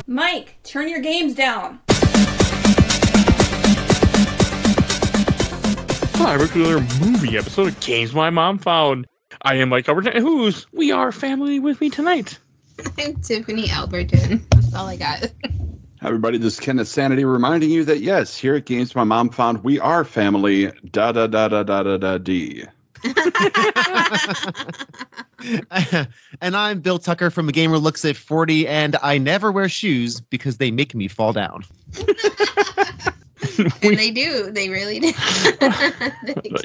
Mike, turn your games down. Hi, we're to another movie episode of Games My Mom Found. I am Mike Albertin, and who's we are family with me tonight? I'm Tiffany Albertin. That's all I got. Hi, everybody. This is Kenneth, Sanity, reminding you that, yes, here at Games My Mom Found, we are family, da-da-da-da-da-da-da-D. And I'm Bill Tucker from A Gamer Looks at 40, and I never wear shoes because they make me fall down. And they do. They really do.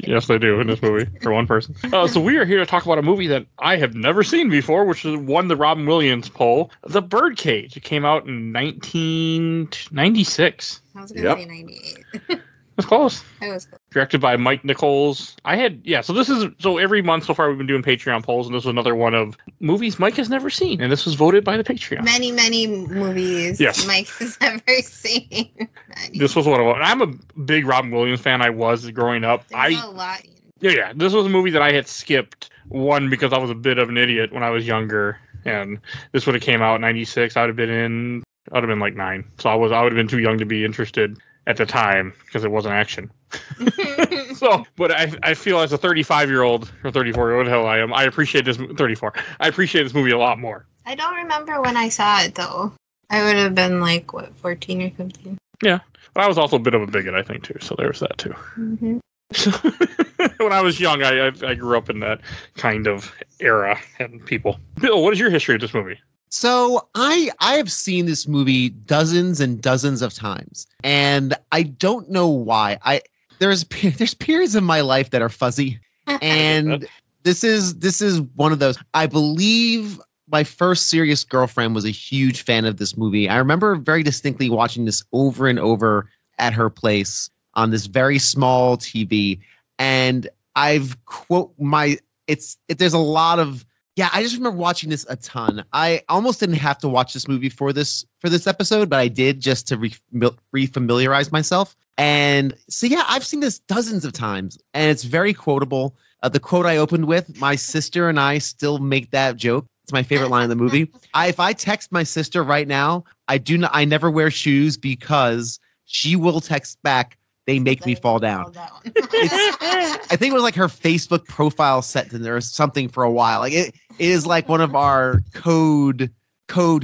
Yes, they do in this movie, for one person. So we are here to talk about a movie that I have never seen before, which won the Robin Williams poll, The Birdcage. It came out in 1996. I was going to say 98. That's close. I was close. Directed by Mike Nichols. So every month so far we've been doing Patreon polls, and this was another one of movies Mike has never seen, and this was voted by the Patreon. Many movies Mike has never seen. This was one of them. I'm a big Robin Williams fan. I was growing up. There's a lot. Yeah. This was a movie that I had skipped, one, because I was a bit of an idiot when I was younger, and this would have came out in 96. I would have been like 9. So I would have been too young to be interested at the time because it wasn't action. But I feel as a 35-year-old or 34-year-old, hell I am, I appreciate this 34. I appreciate this movie a lot more. I don't remember when I saw it though. I would have been like 14 or something. Yeah, but I was also a bit of a bigot, I think, too. So there's that too. Mm-hmm. When I was young, I grew up in that kind of era and people. Bill, what is your history of this movie? So I have seen this movie dozens and dozens of times, and I don't know why. There's periods of my life that are fuzzy, and this is one of those. I believe my first serious girlfriend was a huge fan of this movie. I remember very distinctly watching this over and over at her place on this very small TV, and there's a lot of. Yeah, I just remember watching this a ton. I almost didn't have to watch this movie for this episode, but I did just to refamiliarize myself. And so, yeah, I've seen this dozens of times, and it's very quotable. The quote I opened with, my sister and I still make that joke. It's my favorite line in the movie. If I text my sister right now, I never wear shoes because she will text back, they make me fall down. I think it was like her Facebook profile set or something for a while. Like it is like one of our code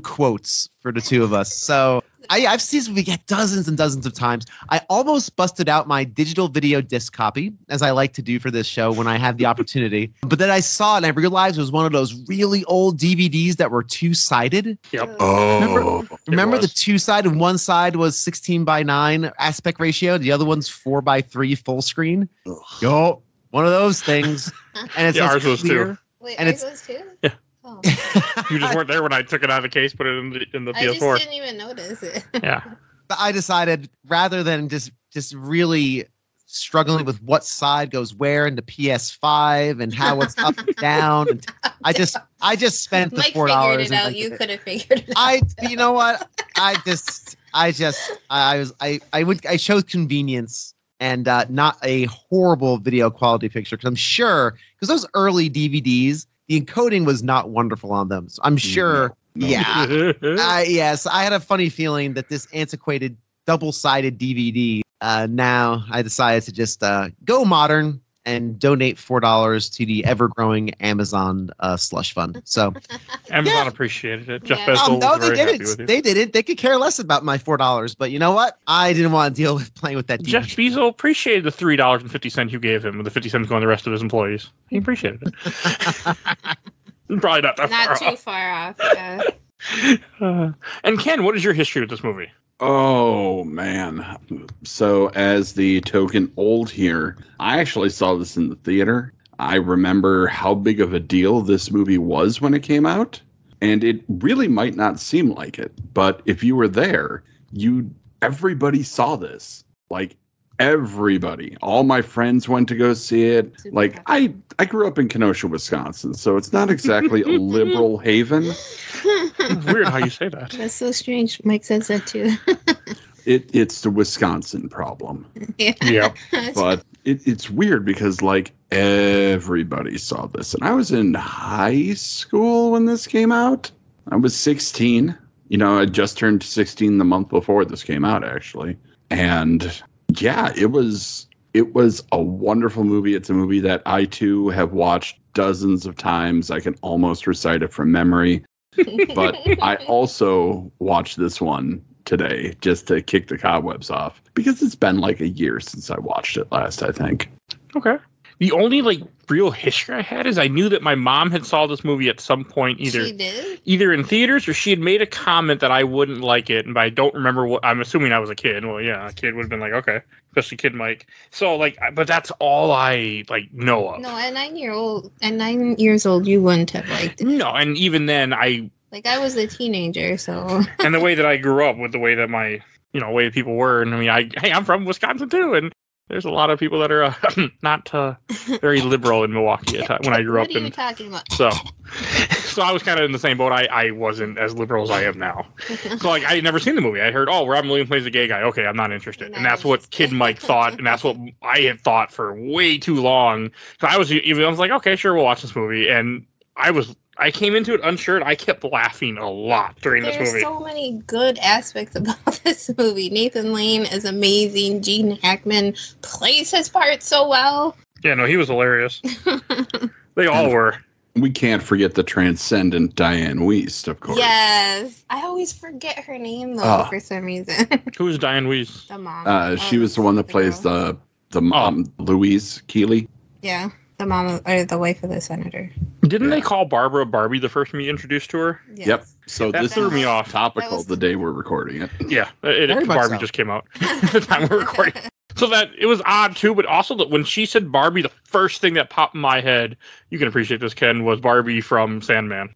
quotes for the two of us. So I've seen this movie dozens and dozens of times. I almost busted out my digital video disc copy, as I like to do for this show when I have the opportunity. But then I saw it and I realized it was one of those really old DVDs that were two-sided. Yep. Oh. Remember the two-sided? One side was 16:9 aspect ratio. The other one's 4:3 full screen. Yo, one of those things. And it's ours was too. Wait, and ours was too? Yeah. Oh. You just weren't there when I took it out of the case, put it in the PS4. I just didn't even notice it. Yeah. But I decided rather than just really struggling with what side goes where in the PS5 and how it's up and down, and I just spent the Mike $4. figured it out. You could have figured it out. You know what? I chose convenience and not a horrible video quality picture, because I'm sure those early DVDs, the encoding was not wonderful on them. So I'm sure. No. Yeah. Yes. I had a funny feeling that this antiquated double-sided DVD, now I decided to just go modern and donate $4 to the ever-growing Amazon slush fund. So Amazon appreciated it. Jeff Yeah. Bezos was very happy with you. They did it. They could care less about my $4. But you know what? I didn't want to deal with playing with that DVD. Jeff Bezos appreciated the $3.50 you gave him, with the 50 cents going to the rest of his employees. He appreciated it. Probably not that Not far too far off. Yeah. And Ken, what is your history with this movie? Oh, man. So as the token old here, I actually saw this in the theater. I remember how big of a deal this movie was when it came out. And it really might not seem like it, but if you were there, everybody saw this. Like, everybody. All my friends went to go see it. Like, I grew up in Kenosha, Wisconsin, so it's not exactly a liberal haven. It's weird how you say that. That's so strange. Mike says that too. It's the Wisconsin problem. Yeah. But it's weird because, like, everybody saw this. And I was in high school when this came out. I was 16. I just turned 16 the month before this came out, actually. And yeah, it was a wonderful movie. It's a movie that I too have watched dozens of times. I can almost recite it from memory. But I also watched this one today just to kick the cobwebs off because it's been like a year since I watched it last, I think. Okay. The only real history I had is I knew that my mom had saw this movie at some point either in theaters or she had made a comment that I wouldn't like it, but I don't remember what. I'm assuming I was a kid. Well, yeah, a kid would have been like, okay, especially Kid Mike. So but that's all I know of. No, at 9 years old, you wouldn't have liked it. No, and even then I was a teenager, so. And the way that I grew up with the way that my way people were, and I mean, I'm from Wisconsin too, and there's a lot of people that are not very liberal in Milwaukee when I grew up. What are you talking about? So I was kind of in the same boat. I wasn't as liberal as I am now. So I had never seen the movie. I heard, Robin Williams plays a gay guy. Okay, I'm not interested. And that's what Kid Mike thought, and that's what I had thought for way too long. So I was like, okay, sure, we'll watch this movie. And I came into it unsure, and I kept laughing a lot during this movie. There's so many good aspects about this movie. Nathan Lane is amazing. Gene Hackman plays his part so well. Yeah, no, he was hilarious. They all were. We can't forget the transcendent Diane Wiest, of course. Yes. I always forget her name, though, for some reason. Who's Diane Wiest? The mom. She was the one that plays the mom, Louise Keeley. Yeah. The mom or the wife of the senator. Didn't they call Barbara Barbie the first time you introduced to her? Yes. Yep. So that this threw me off. Topical the day we're recording it. Yeah, Barbie just came out at the time we're recording. So that it was odd too, but also that when she said Barbie, the first thing that popped in my head, you can appreciate this, Ken, was Barbie from Sandman.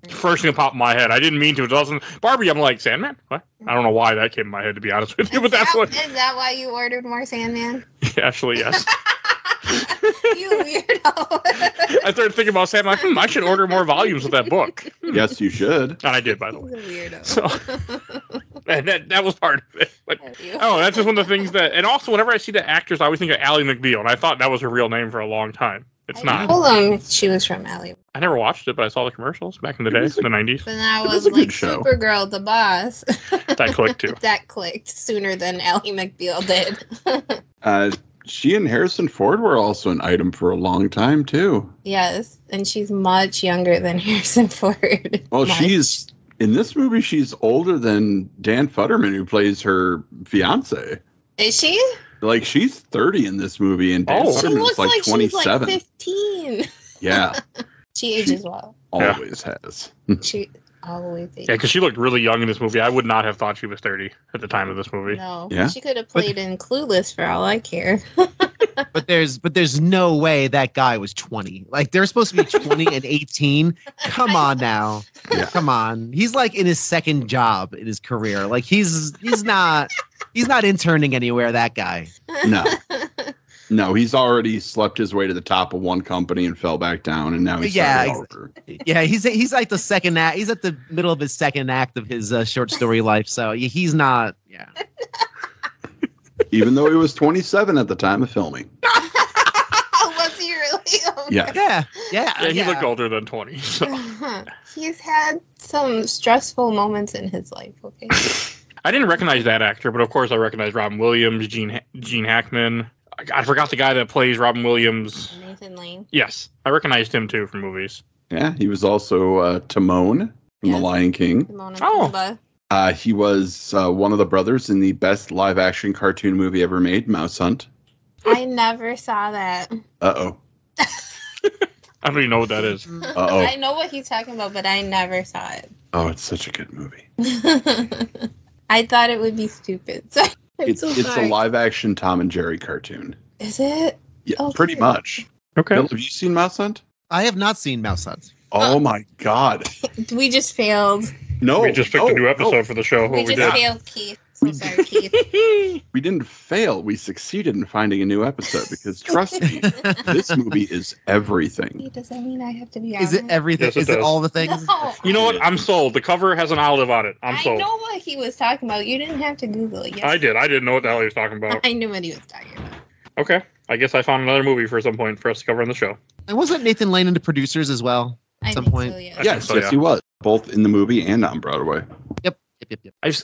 First thing that popped in my head. I didn't mean to. It wasn't Barbie. I'm like, Sandman? What? I don't know why that came in my head, to be honest with you, but that's what. Is that why you ordered more Sandman? Yeah, actually, yes. You weirdo. I started thinking about Sandman. I should order more volumes of that book. Yes, you should. And I did, by the way. He's a weirdo. So, and that was part of it. But, that's just one of the things that. And also, whenever I see the actors, I always think of Ally McBeal, and I thought that was her real name for a long time. It's not. Hold on, she was from Ally. I never watched it, but I saw the commercials back in the day, in the 90s. But then I was like, Supergirl, the boss. That clicked too. That clicked sooner than Ally McBeal did. She and Harrison Ford were also an item for a long time, too. Yes, and she's much younger than Harrison Ford. Well, in this movie, she's older than Dan Futterman, who plays her fiance. Is she? She's 30 in this movie, and Dan Futterman's like 27. She's 15. Yeah. She ages well. Always has. She always ages. Yeah, because she looked really young in this movie. I would not have thought she was 30 at the time of this movie. No. Yeah. She could have played in Clueless for all I care. But there's no way that guy was 20. They're supposed to be 20 and 18. Come on now. Yeah. Come on. He's in his second job in his career. He's not interning anywhere, that guy. No, he's already slept his way to the top of one company and fell back down, and now he's over. Yeah, he's like the second act. He's at the middle of his second act of his short story life, so he's not. Yeah. Even though he was 27 at the time of filming. Was he really? Oh, Yeah. Yeah, he looked older than 20. So. He's had some stressful moments in his life. Okay. I didn't recognize that actor, but of course I recognize Robin Williams, Gene Hackman. I forgot the guy that plays Robin Williams. Nathan Lane. Yes, I recognized him too from movies. Yeah, he was also Timon from The Lion King. Timon and Pumbaa. He was one of the brothers in the best live-action cartoon movie ever made, Mouse Hunt. I never saw that. Uh-oh. I don't even know what that is. Uh-oh. I know what he's talking about, but I never saw it. Oh, it's such a good movie. I thought it would be stupid. So it's a live-action Tom and Jerry cartoon. Is it? Yeah, pretty much. Okay. Bill, have you seen Mouse Hunt? I have not seen Mouse Hunt. Oh my God. We just failed. No. We just picked a new episode for the show. We just failed, Keith. So sorry, Keith. We didn't fail. We succeeded in finding a new episode because, trust me, this movie is everything. Does that mean I have to be on Is it everything? Yes, it Is it does. all the things? No. You know what? I'm sold. The cover has an olive on it. I'm sold. I know what he was talking about. You didn't have to Google it. Yes. I did. I didn't know what the hell he was talking about. I knew what he was talking about. Okay. I guess I found another movie for some point for us to cover on the show. And wasn't Nathan Lane into producers as well at some point? So, yeah. Yes, so, yeah. he was. Both in the movie and on Broadway. Yep.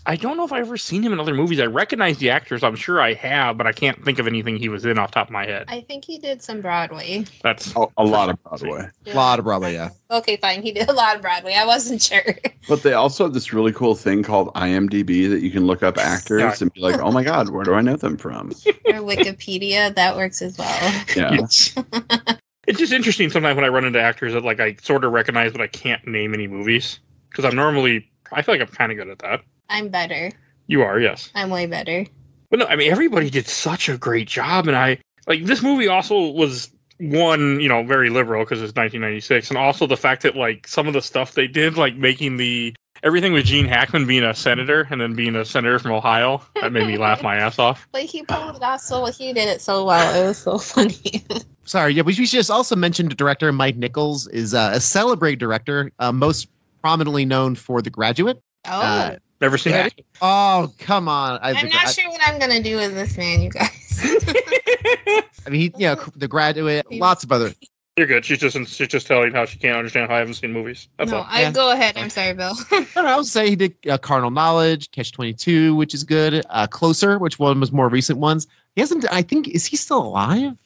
I don't know if I've ever seen him in other movies. I recognize the actors. I'm sure I have, but I can't think of anything he was in off the top of my head. I think he did some Broadway. That's A lot of Broadway. A lot of Broadway, yeah. Okay, fine. He did a lot of Broadway. I wasn't sure. But they also have this really cool thing called IMDb that you can look up actors and be like, oh my God, where do I know them from? Or Wikipedia, that works as well. Yeah. It's just interesting sometimes when I run into actors that like I sort of recognize, but I can't name any movies because I feel like I'm kind of good at that. I'm better. You are, yes. I'm way better. But no, I mean, everybody did such a great job. And this movie also was one, very liberal because it's 1996. And also the fact that like some of the stuff they did, like making everything with Gene Hackman being a senator and then being a senator from Ohio, that made me laugh my ass off. But he pulled it off he did it so well. It was so funny. Sorry, yeah, we should just also mention the director, Mike Nichols, is a Celebrate director, most prominently known for The Graduate. Oh. Never seen that. Oh, come on. I'm not sure what I'm going to do with this man, you guys. I mean, The Graduate, lots of other. You're good. She's just telling how she can't understand how I haven't seen movies. That's all. Go ahead. I'm sorry, Bill. I would say he did Carnal Knowledge, Catch-22, which is good. Closer, which one was more recent ones. He hasn't, I think, is he still alive?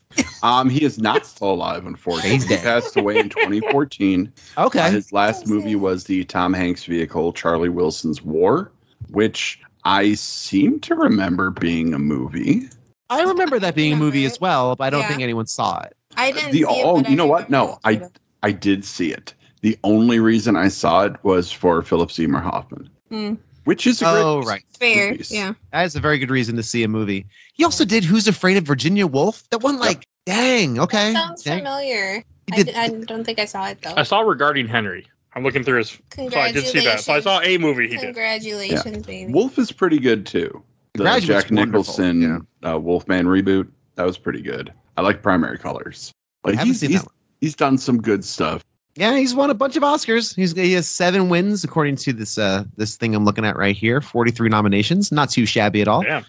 He is not still alive, unfortunately. He passed away in 2014. Okay. His last movie was the Tom Hanks vehicle, Charlie Wilson's War, which I seem to remember being a movie. I remember that being a movie as well, but I don't think anyone saw it. I didn't see it. You know what? No, I did see it. The only reason I saw it was for Philip Seymour Hoffman. Which is a great fair, movies. yeah. That is a very good reason to see a movie. He also did Who's Afraid of Virginia Woolf? That one, dang, okay. That sounds familiar. I don't think I saw it, though. I saw Regarding Henry. I'm looking through his... So I did see that. So I saw a movie he did. Congratulations, baby. Wolf is pretty good, too. The Jack Nicholson Wolfman reboot, that was pretty good. I like Primary Colors. Like, he's done some good stuff. Yeah, he's won a bunch of Oscars. He has 7 wins according to this thing I'm looking at right here. 43 nominations, not too shabby at all. Yeah.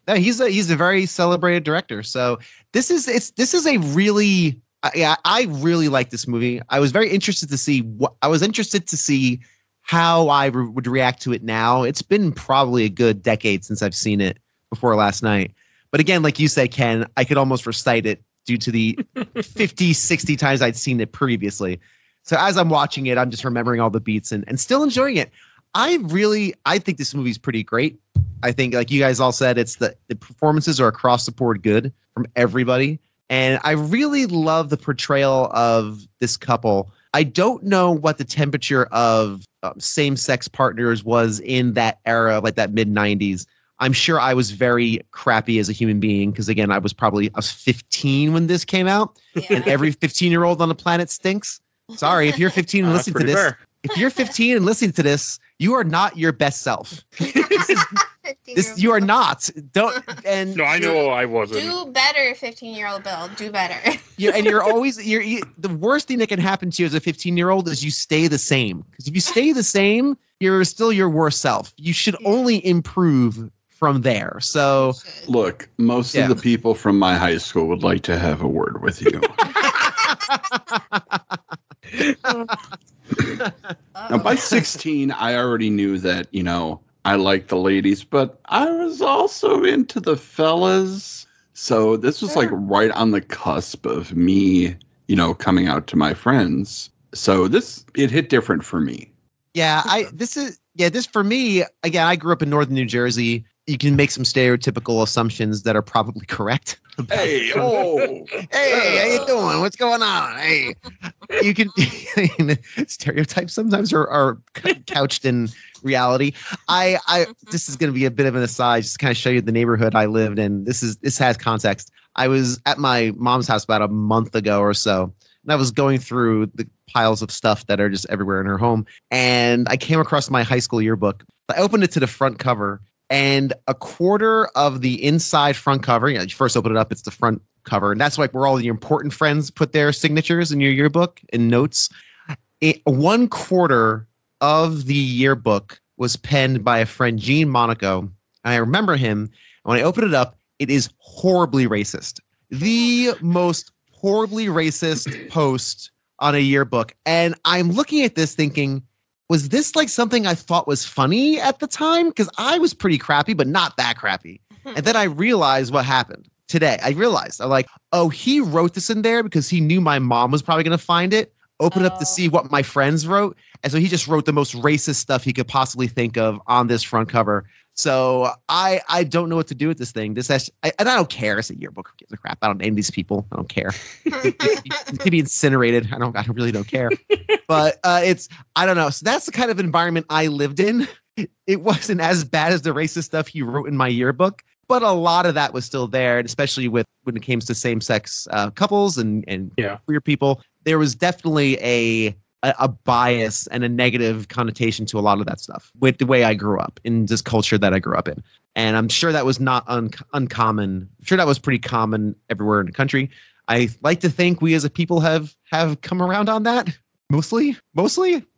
He's a very celebrated director. So this is a really I really like this movie. I was very interested to see how I would react to it now. It's been probably a good decade since I've seen it before last night. But again, like you said, Ken, I could almost recite it due to the 50, 60 times I'd seen it previously. So as I'm watching it, I'm just remembering all the beats and still enjoying it. I think this movie's pretty great. I think, like you guys all said, it's the performances are across the board good from everybody. And I really love the portrayal of this couple. I don't know what the temperature of same-sex partners was in that era, like that mid-90s. I'm sure I was very crappy as a human being because, again, I was 15 when this came out. Yeah. And every 15-year-old on the planet stinks. Sorry, if you're 15 and listening to this, fair. If you're 15 and listening to this, you are not your best self. You are not. Don't. And no, I know I wasn't. Do better, 15-year-old Bill. Do better. And the worst thing that can happen to you as a 15-year-old is you stay the same. Because if you stay the same, you're still your worst self. You should only improve from there. So look, most of the people from my high school would like to have a word with you. Now, by 16, I already knew that, I liked the ladies, but I was also into the fellas. So this was like right on the cusp of me, coming out to my friends. So it hit different for me. Yeah, this for me, again, I grew up in northern New Jersey. You can make some stereotypical assumptions that are probably correct. Hey, how you doing? What's going on? Hey, you can stereotypes sometimes are couched in reality. This is going to be a bit of an aside, just to kind of show you the neighborhood I lived in. This has context. I was at my mom's house about a month ago or so, and I was going through the piles of stuff that are just everywhere in her home, and I came across my high school yearbook. I opened it to the front cover. And a quarter of the inside front cover, you first open it up, it's the front cover. And that's like where all the important friends put their signatures in your yearbook and notes. 1/4 of the yearbook was penned by a friend, Gene Monaco. And I remember him. When I opened it up, it is horribly racist. The most horribly racist post on a yearbook. And I'm looking at this thinking, was this like something I thought was funny at the time? Because I was pretty crappy, but not that crappy. And then I realized what happened today. I'm like, oh, he wrote this in there because he knew my mom was probably going to find it, open up to see what my friends wrote. And so he just wrote the most racist stuff he could possibly think of on this front cover. So I don't know what to do with this thing. And I don't care. It's a yearbook. Who gives a crap? I don't name these people. I don't care. It could be incinerated. I really don't care. But I don't know. So that's the kind of environment I lived in. It wasn't as bad as the racist stuff he wrote in my yearbook, but a lot of that was still there, and especially when it came to same-sex couples and queer people. There was definitely a bias and a negative connotation to a lot of that stuff with the way I grew up in this culture that I grew up in. And I'm sure that was not uncommon. I'm sure that was pretty common everywhere in the country. I like to think we as a people have come around on that. Mostly,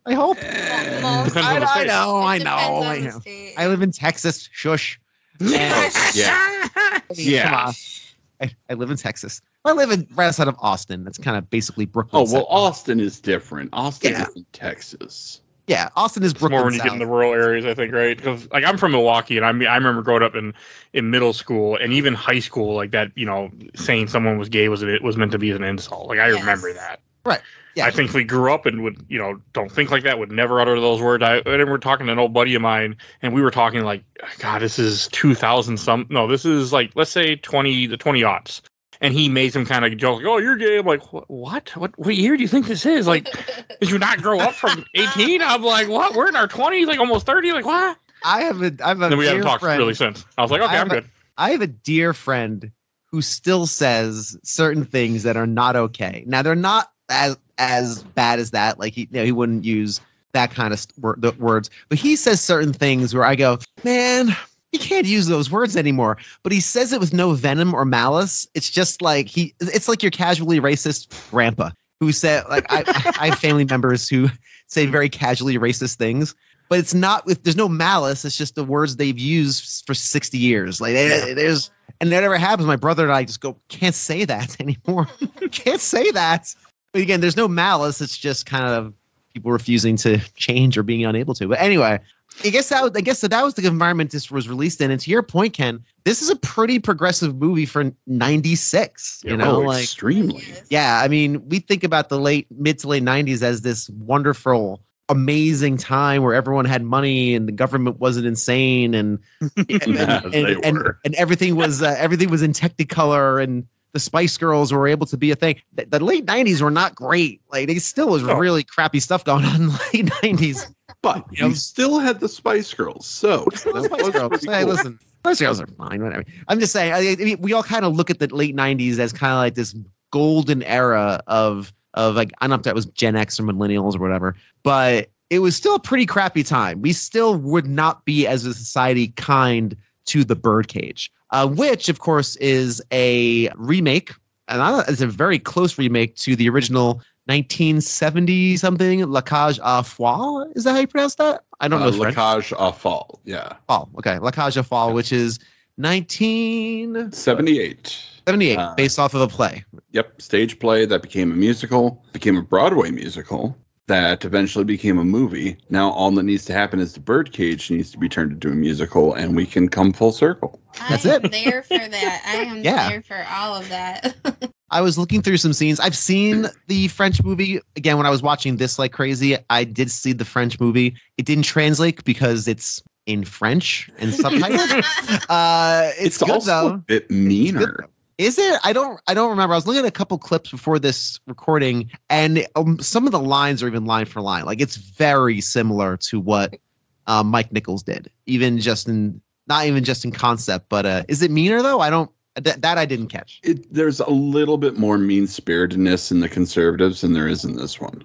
I hope. I know. I live in Texas. Shush. Yeah. Come on. I live in Texas. I live right outside of Austin. That's kind of basically Brooklyn. Oh, well, Austin is different. Austin is in Texas. Yeah, Austin is Brooklyn. More when you get in the rural areas, I think, right? Because like I'm from Milwaukee, and I remember growing up in middle school and even high school, like that. Saying someone was gay was meant to be an insult. Like I remember that. Right. Yeah. I think we grew up and would, don't think like that, would never utter those words. I remember talking to an old buddy of mine, and we were talking like, God, this is 2000 some. No, this is like, let's say the 20-aughts. And he made some kind of joke, like, oh, you're gay. I'm like, what? What year do you think this is? Like, did you not grow up from 18? I'm like, what? We're in our 20s, like almost 30. Like, what? I have a then we haven't talked really since. I was like, okay, I'm good. I have a dear friend who still says certain things that are not okay. Now, they're not as bad as that. Like, he wouldn't use that kind of words. But he says certain things where I go, man, you can't use those words anymore. But he says it with no venom or malice. It's just like it's like your casually racist grandpa who said, like, I have family members who say very casually racist things, but it's not there's no malice. It's just the words they've used for 60 years. Like and that never happens. My brother and I just go, can't say that anymore. Can't say that. But again, there's no malice. It's just kind of people refusing to change or being unable to. But anyway, I guess that was the environment this was released in. And to your point, Ken, this is a pretty progressive movie for 96. Extremely. Yeah, I mean, we think about the mid to late 90s as this wonderful, amazing time where everyone had money and the government wasn't insane and everything was in Technicolor and the Spice Girls were able to be a thing. The late 90s were not great. Like, it still was really crappy stuff going on in the late 90s. But you still had the Spice Girls. So Spice Girls. Hey, listen, Spice Girls are fine. Whatever. I'm just saying. I mean, we all kind of look at the late 90s as kind of like this golden era of like, I don't know if that was Gen X or millennials or whatever, but it was still a pretty crappy time. We still would not be as a society kind to the Birdcage. Which, of course, is a remake, and it's a very close remake to the original 1970-something La Cage aux Folles. Is that how you pronounce that? I don't know. La Cage aux Folles, yeah. Oh, okay. La Cage aux Folles, which is 1978. 78, based off of a play. Yep, stage play that became a musical, became a Broadway musical, that eventually became a movie. Now all that needs to happen is the Birdcage needs to be turned into a musical, and we can come full circle. That's I am there for that. I am there for all of that. I was looking through some scenes. I've seen the French movie. Again, when I was watching this like crazy, I did see the French movie. It didn't translate because it's in French and subtitled. It's good, also though. A bit meaner. Is it? I don't remember. I was looking at a couple clips before this recording, and some of the lines are even line for line. Like, it's very similar to what Mike Nichols did, not even just in concept. But is it meaner though? That I didn't catch. There's a little bit more mean-spiritedness in the conservatives than there is in this one.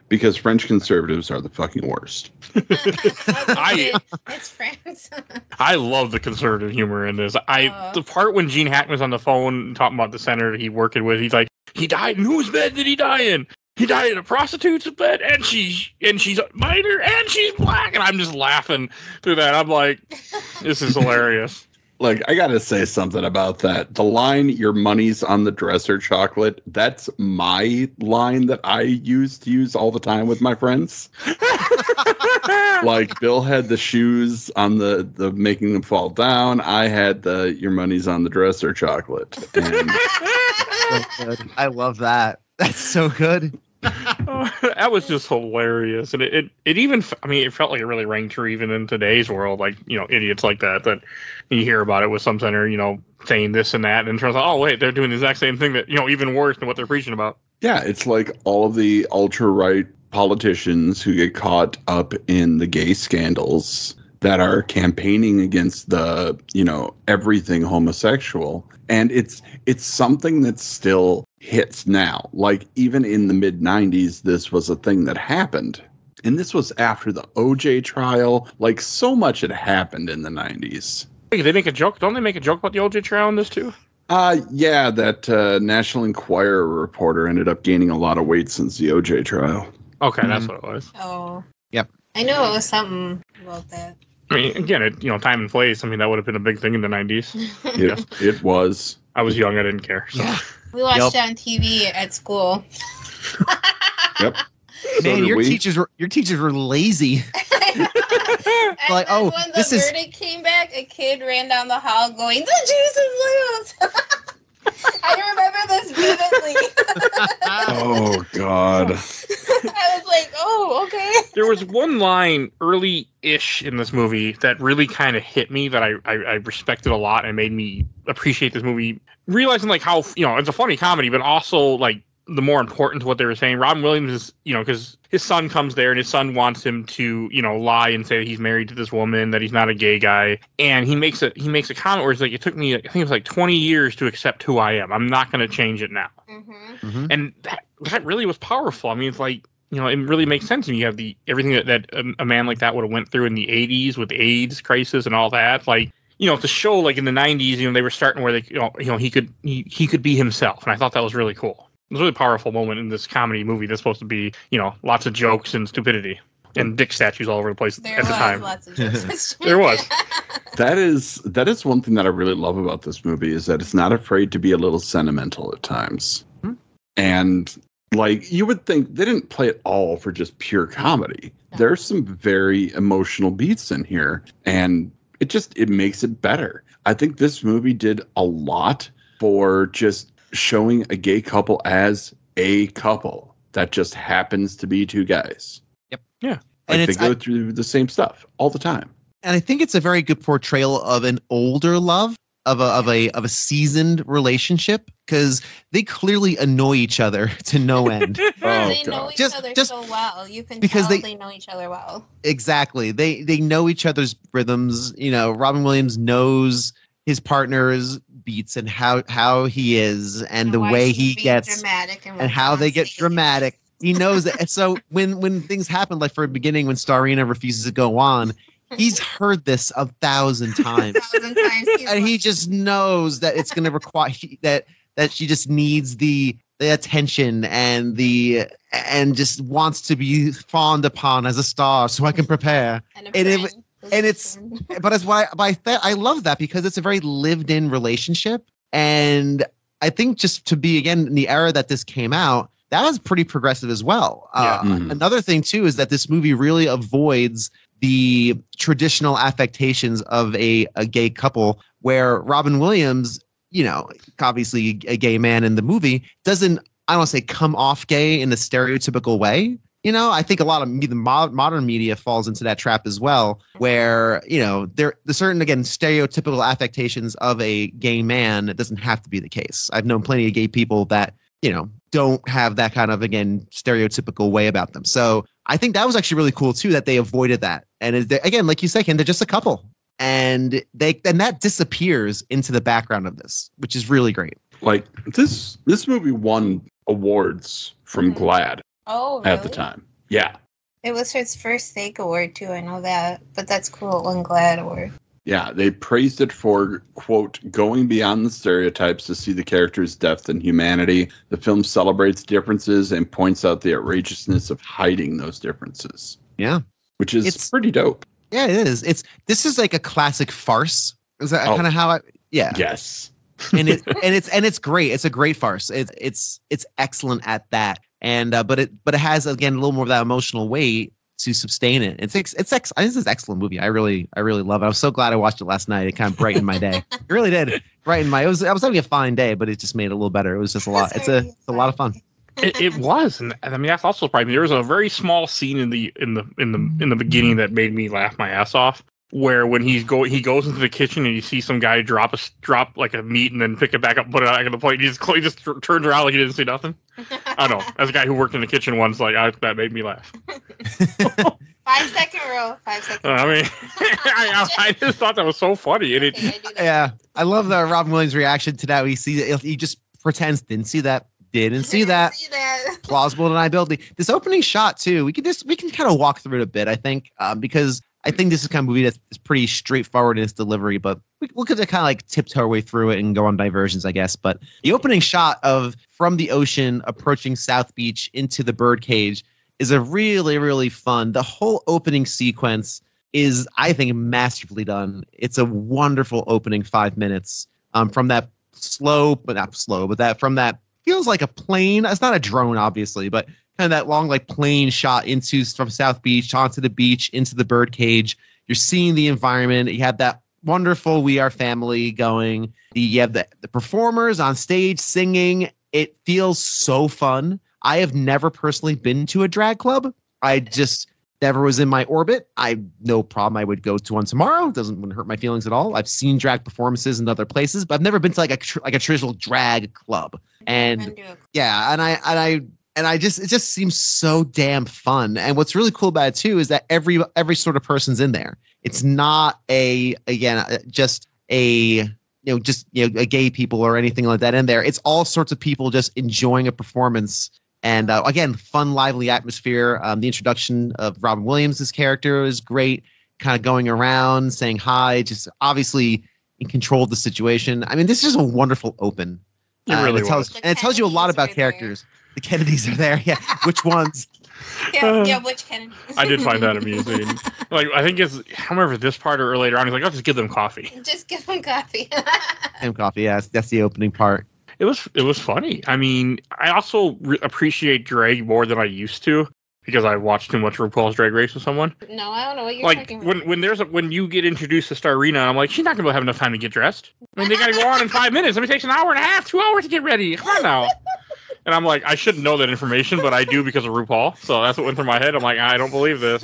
Because French conservatives are the fucking worst. It's France. I love the conservative humor in this. The part when Gene Hackman's on the phone talking about the senator he working with, he's like, he died in whose bed did he die in? He died in a prostitute's bed, and she's a minor, and she's black. And I'm just laughing through that. I'm like, this is hilarious. Like, I gotta say something about that. The line, your money's on the dresser chocolate, that's my line that I used to use all the time with my friends. Like, Bill had the shoes on the making them fall down. I had the your money's on the dresser chocolate. And So good. I love that. That's so good. That was just hilarious, and it even, I mean, it felt like it really rang true even in today's world, like, you know, idiots like that you hear about it with some center, you know, saying this and that, and it turns out, oh wait, they're doing the exact same thing that, you know, even worse than what they're preaching about. yeah, it's like all of the ultra-right politicians who get caught up in the gay scandals that are campaigning against the, you know, everything homosexual. And it's something that still hits now. Like, even in the mid-90s, this was a thing that happened. And this was after the OJ trial. Like, so much had happened in the 90s. Hey, they make a joke. Don't they make a joke about the OJ trial in this too? Yeah, that National Enquirer reporter ended up gaining a lot of weight since the OJ trial. Okay, that's what it was. Oh. Yep. I know it was something about that. I mean, again, you know, time and place. I mean, that would have been a big thing in the 90s. It was. I was young. I didn't care. So. Yeah. We watched it on TV at school. Yep. Man, your teachers were lazy. Like, oh, when this the is- verdict came back, a kid ran down the hall going, "The juice is loose." I remember this vividly. Oh, God. I was like, "Oh, okay." There was one line early-ish in this movie that really kind of hit me, that I respected a lot and made me appreciate this movie, realizing like how, you know, it's a funny comedy, but also like the more important to what they were saying. Robin Williams is, you know, because his son comes there and his son wants him to, you know, lie and say that he's married to this woman, that he's not a gay guy. And he makes a comment where it's like, it took me, I think it was like 20 years to accept who I am. I'm not going to change it now. Mm-hmm. Mhm. And that really was powerful. I mean, it's like, you know, it really makes sense. And you have everything that a man like that would have went through in the 80s with the AIDS crisis and all that. Like, you know, to show like in the 90s, you know, they were starting where they, you know, he could be himself. And I thought that was really cool. It was a really powerful moment in this comedy movie that's supposed to be, you know, lots of jokes and stupidity and dick statues all over the place There at the was time. lots of jokes. There was. That is one thing that I really love about this movie, is that it's not afraid to be a little sentimental at times. Hmm. And like, you would think they didn't play it all for just pure comedy. No. There's some very emotional beats in here, and it makes it better. I think this movie did a lot for just showing a gay couple as a couple that just happens to be two guys. Yep. Yeah. Like, And they go through the same stuff all the time. And I think it's a very good portrayal of an older love, of a seasoned relationship, because they clearly annoy each other to no end. Oh, They know God. each Just- other just so well. You can because tell they know each other well. Exactly. They know each other's rhythms. You know, Robin Williams knows his partner's beats and how he is and the why way she's he being gets dramatic and how they get dramatic. He knows that. And so when things happen, like for the beginning, when Starina refuses to go on, he's heard this 1,000 times. And he just knows that it's going to require that she just needs the attention and just wants to be fawned upon as a star, so I can prepare. But I love that because it's a very lived-in relationship, and I think just to be again in the era that this came out, that was pretty progressive as well. Yeah. Another thing too is that this movie really avoids the traditional affectations of a gay couple, where Robin Williams, you know, obviously a gay man in the movie, doesn't, I don't want to say come off gay in the stereotypical way. You know, I think a lot of the modern media falls into that trap as well, where, you know, the certain, again, stereotypical affectations of a gay man. It doesn't have to be the case. I've known plenty of gay people that, you know, don't have that kind of, again, stereotypical way about them. So I think that was actually really cool too, that they avoided that. And again, like you say, Ken, they're just a couple, and that disappears into the background of this, which is really great. Like, this movie won awards from GLAAD Oh, really? at the time. Yeah. It was his first SAG award too. I know that, but that's cool. It won GLAAD award. Yeah, they praised it for, quote, going beyond the stereotypes to see the character's depth and humanity. The film celebrates differences and points out the outrageousness of hiding those differences. Yeah. Which is It's pretty dope. Yeah, it is. This is like a classic farce Is that kind of how I? Yeah. Yes. and it's great. It's a great farce. It's excellent at that. And but it has again a little more of that emotional weight to sustain it. I think it's an excellent movie. I really love it. I was so glad I watched it last night. It kind of brightened my day. It really did. Brighten I was having a fine day, but it just made it a little better. It was just a lot. It's a lot of fun. It was, and I mean that's also surprising. There was a very small scene in the beginning that made me laugh my ass off. Where when he goes into the kitchen and you see some guy drop like a meat and then pick it back up, put it back on the plate. He just turns around like he didn't see nothing. I don't know. As a guy who worked in the kitchen once, that made me laugh. 5-second rule. 5 seconds. I mean, I just thought that was so funny. And I love the Robin Williams reaction to that. He just pretends didn't see that. Didn't see that. Plausible deniability. This opening shot too. We can kind of walk through it a bit. I think because I think this is kind of movie that's pretty straightforward in its delivery, but we'll kind of like tiptoe our way through it and go on diversions, I guess. But the opening shot from the ocean approaching South Beach into the Birdcage is a really, really fun. The whole opening sequence is, I think, masterfully done. It's a wonderful opening 5 minutes from that from that feels like a plane. It's not a drone, obviously, but kind of that long plane shot from South Beach onto the beach into the Birdcage. You're seeing the environment. You have that wonderful "We Are Family" going. You have the performers on stage singing. It feels so fun. I have never personally been to a drag club. I just never was in my orbit. No problem. I would go to one tomorrow. It wouldn't hurt my feelings at all. I've seen drag performances in other places, but I've never been to a traditional drag club. And yeah, it just seems so damn fun. And what's really cool about it too is that every sort of person's in there. It's not a gay people or anything like that in there. It's all sorts of people just enjoying a performance. And again, fun, lively atmosphere. The introduction of Robin Williams' character is great. Kind of going around saying hi, just obviously in control of the situation. I mean, this is just a wonderful open. It really was. And it tells you a lot about characters. The Kennedys are there. Yeah. Which ones? Which Kennedys? I did find that amusing. I think I don't remember if this part or later on. He's like, I'll just give them coffee. Just give them coffee. Coffee, yeah. That's the opening part. It was funny. I mean, I also appreciate drag more than I used to because I watched too much RuPaul's Drag Race with someone. No, I don't know what you're talking about. When you get introduced to Starina, I'm like, she's not gonna have enough time to get dressed. I mean, they gotta go on in 5 minutes. I mean, it takes an hour and a half, 2 hours to get ready. Come on now. And I'm like, I shouldn't know that information, but I do because of RuPaul. So that's what went through my head. I'm like, I don't believe this.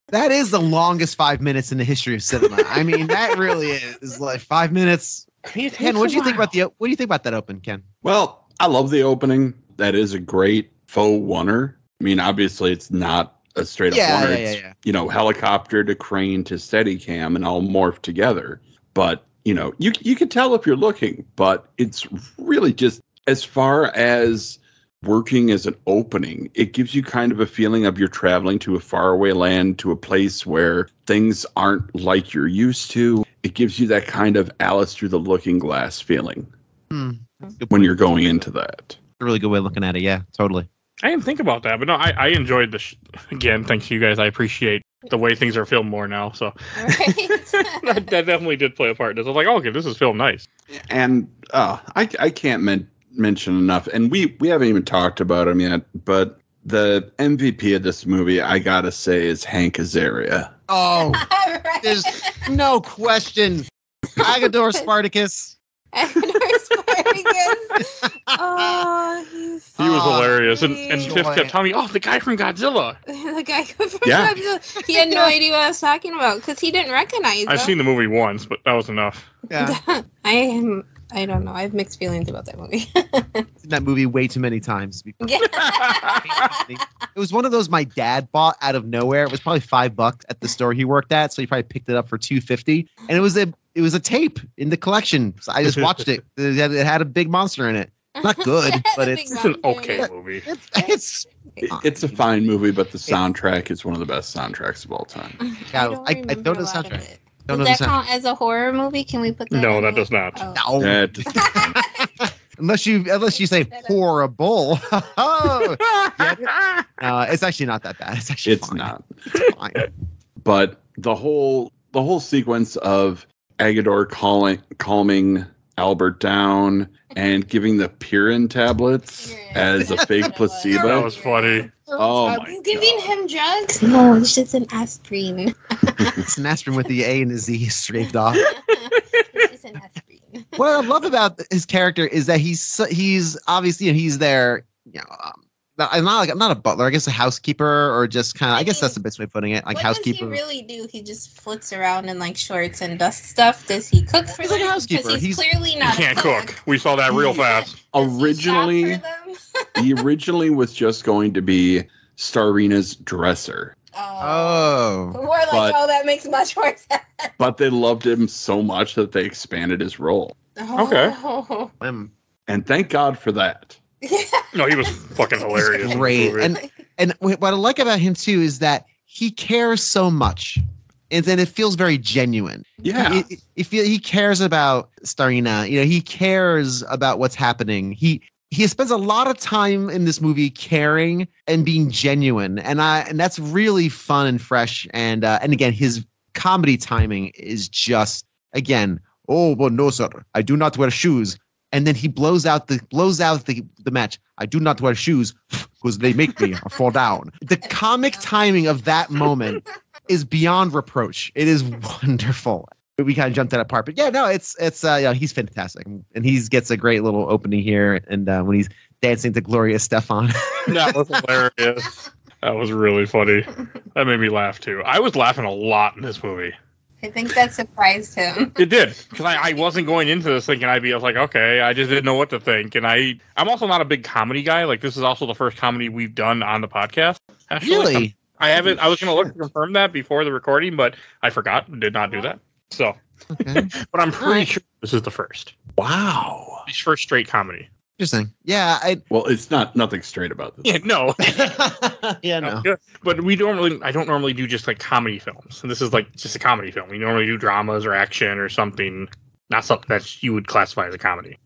That is the longest 5 minutes in the history of cinema. I mean, that really is like 5 minutes. Ken, what do you think about that open, Ken? Well, I love the opening. That is a great faux oneer. I mean, obviously, it's not a straight up oneer. It's, helicopter to crane to Steadicam and all morphed together. But, you can tell if you're looking, but it's really just as far as working as an opening, it gives you kind of a feeling of you're traveling to a faraway land, to a place where things aren't like you're used to. It gives you that kind of Alice through the looking glass feeling when you're going into that. A really good way of looking at it. Yeah, totally. I didn't think about that, but no, I enjoyed this. Again, thanks to you guys. I appreciate the way things are filmed more now. So that definitely did play a part. I was like, okay, this is filmed nice. And I can't mention enough, and we haven't even talked about him yet, but the MVP of this movie, I gotta say, is Hank Azaria. Oh, right. There's no question. Agador Spartacus. Agador Spartacus. Oh, he was hilarious. And Tiff kept telling me, the guy from Godzilla. The guy from Godzilla. He had no idea what I was talking about because he didn't recognize him. I've seen the movie once, but that was enough. Yeah. I don't know. I have mixed feelings about that movie. Seen that movie way too many times. Yeah. It was one of those my dad bought out of nowhere. It was probably $5 at the store he worked at, so he probably picked it up for $2.50. And it was a tape in the collection. So I just watched it. It had a big monster in it. Not good, but it's an okay movie. It's a fine movie, but the soundtrack is one of the best soundtracks of all time. I don't know the soundtrack. Does that count as a horror movie? Can we put that? No, that does not. Oh. No. Unless you say horrible. It's actually not that bad. It's fine. Not. It's fine. But the whole sequence of Agador calming Albert down and giving the Pirin tablets as a fake placebo. That was funny. Oh Are my you giving God. him drugs? No, it's just an aspirin. It's an aspirin with the A and the Z scraped off. It's just an aspirin. What I love about his character is that he's obviously, you know, he's there, you know, I'm not a butler, I guess a housekeeper, or just kind of, I guess that's the best way of putting it, like what housekeeper. What does he really do? He just flits around in like shorts and does stuff. Does he cook for He's them? like a housekeeper. Because he's clearly He not can't a cook. We saw that real fast. Does he Originally, shop for them? he originally was just going to be Starina's dresser, Oh. But we're like, But- oh, that makes much more sense. but they loved him so much that they expanded his role. Okay. Oh. And thank God for that. No, he was fucking hilarious. in this Great. movie. And what I like about him too is that he cares so much. And then it feels very genuine. Yeah. He cares about Starina. You know, he cares about what's happening. He spends a lot of time in this movie caring and being genuine, and that's really fun and fresh. And again, his comedy timing is just, again, oh well, no sir, I do not wear shoes. And then he blows out the match. I do not wear shoes because they make me fall down. The comic timing of that moment is beyond reproach. It is wonderful. We kind of jumped that part, but yeah, no, it's he's fantastic, and he gets a great little opening here, and when he's dancing to Gloria Estefan. That was hilarious. That was really funny. That made me laugh too. I was laughing a lot in this movie. I think that surprised him. It did, because I wasn't going into this thinking I was like, okay, I just didn't know what to think. And I'm also not a big comedy guy. Like, this is also the first comedy we've done on the podcast. Actually. Really? I haven't. I was going to look to confirm that before the recording, but I forgot. Did not do that. So, Okay. but I'm pretty sure this is the first. Wow. His first straight comedy. Interesting. Yeah, Well, it's nothing straight about this. Yeah, no. yeah, no. But I don't normally do just like comedy films. And this is like just a comedy film. We normally do dramas or action or something, not something that you would classify as a comedy.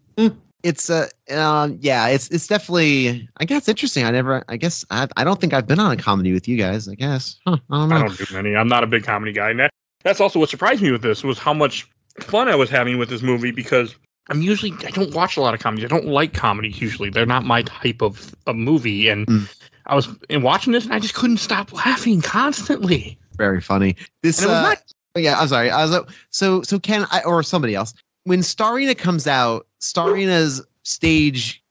It's it's definitely. I guess it's interesting. I don't think I've been on a comedy with you guys. I guess. I don't know. I don't do many. I'm not a big comedy guy. And that's also what surprised me with this was how much fun I was having with this movie, because I don't watch a lot of comedies. I don't like comedies usually. They're not my type of a movie. And I was watching this and I just couldn't stop laughing constantly. Very funny. This. And it was not. Yeah, I'm sorry. So Ken or somebody else, when Starina comes out, Starina's stage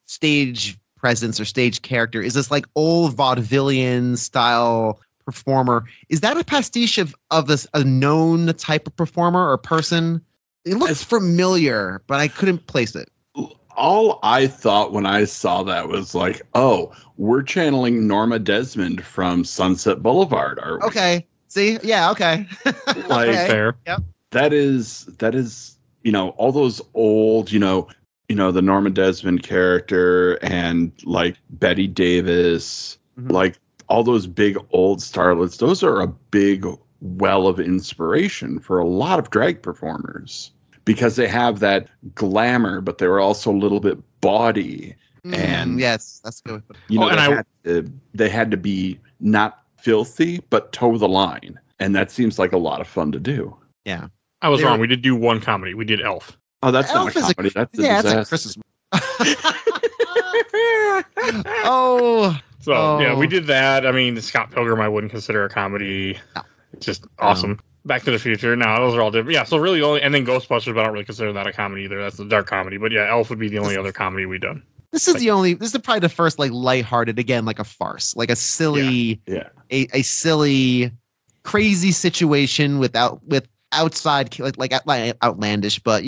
presence or stage character is this like old vaudevillian style performer. Is that a pastiche of this a known type of performer or person? It looks familiar, but I couldn't place it. All I thought when I saw that was like, oh, we're channeling Norma Desmond from Sunset Boulevard, are we? Okay. See? Yeah, okay. Like, Okay. Fair. Yep. That is, all those old, the Norma Desmond character and like Betty Davis, Mhm. like all those big old starlets. Those are a big well of inspiration for a lot of drag performers because they have that glamour, but they're also a little bit bawdy. And yes, that's good. They had to be not filthy, but toe the line. And that seems like a lot of fun to do. Yeah. I was They were- wrong. We did do one comedy. We did Elf. Oh, that's Elf not is a comedy. That's a That's a disaster. Christmas. Oh. So yeah, Oh. we did that. I mean, Scott Pilgrim, I wouldn't consider a comedy. No. It's just awesome. Back to the Future. No, those are all different. Yeah, so really and then Ghostbusters, but I don't really consider that a comedy either. That's a dark comedy. But yeah, Elf would be the only other comedy we've done. This is probably the first like lighthearted, again, like a farce, like a silly, Yeah. a silly, crazy situation with outside like outlandish, but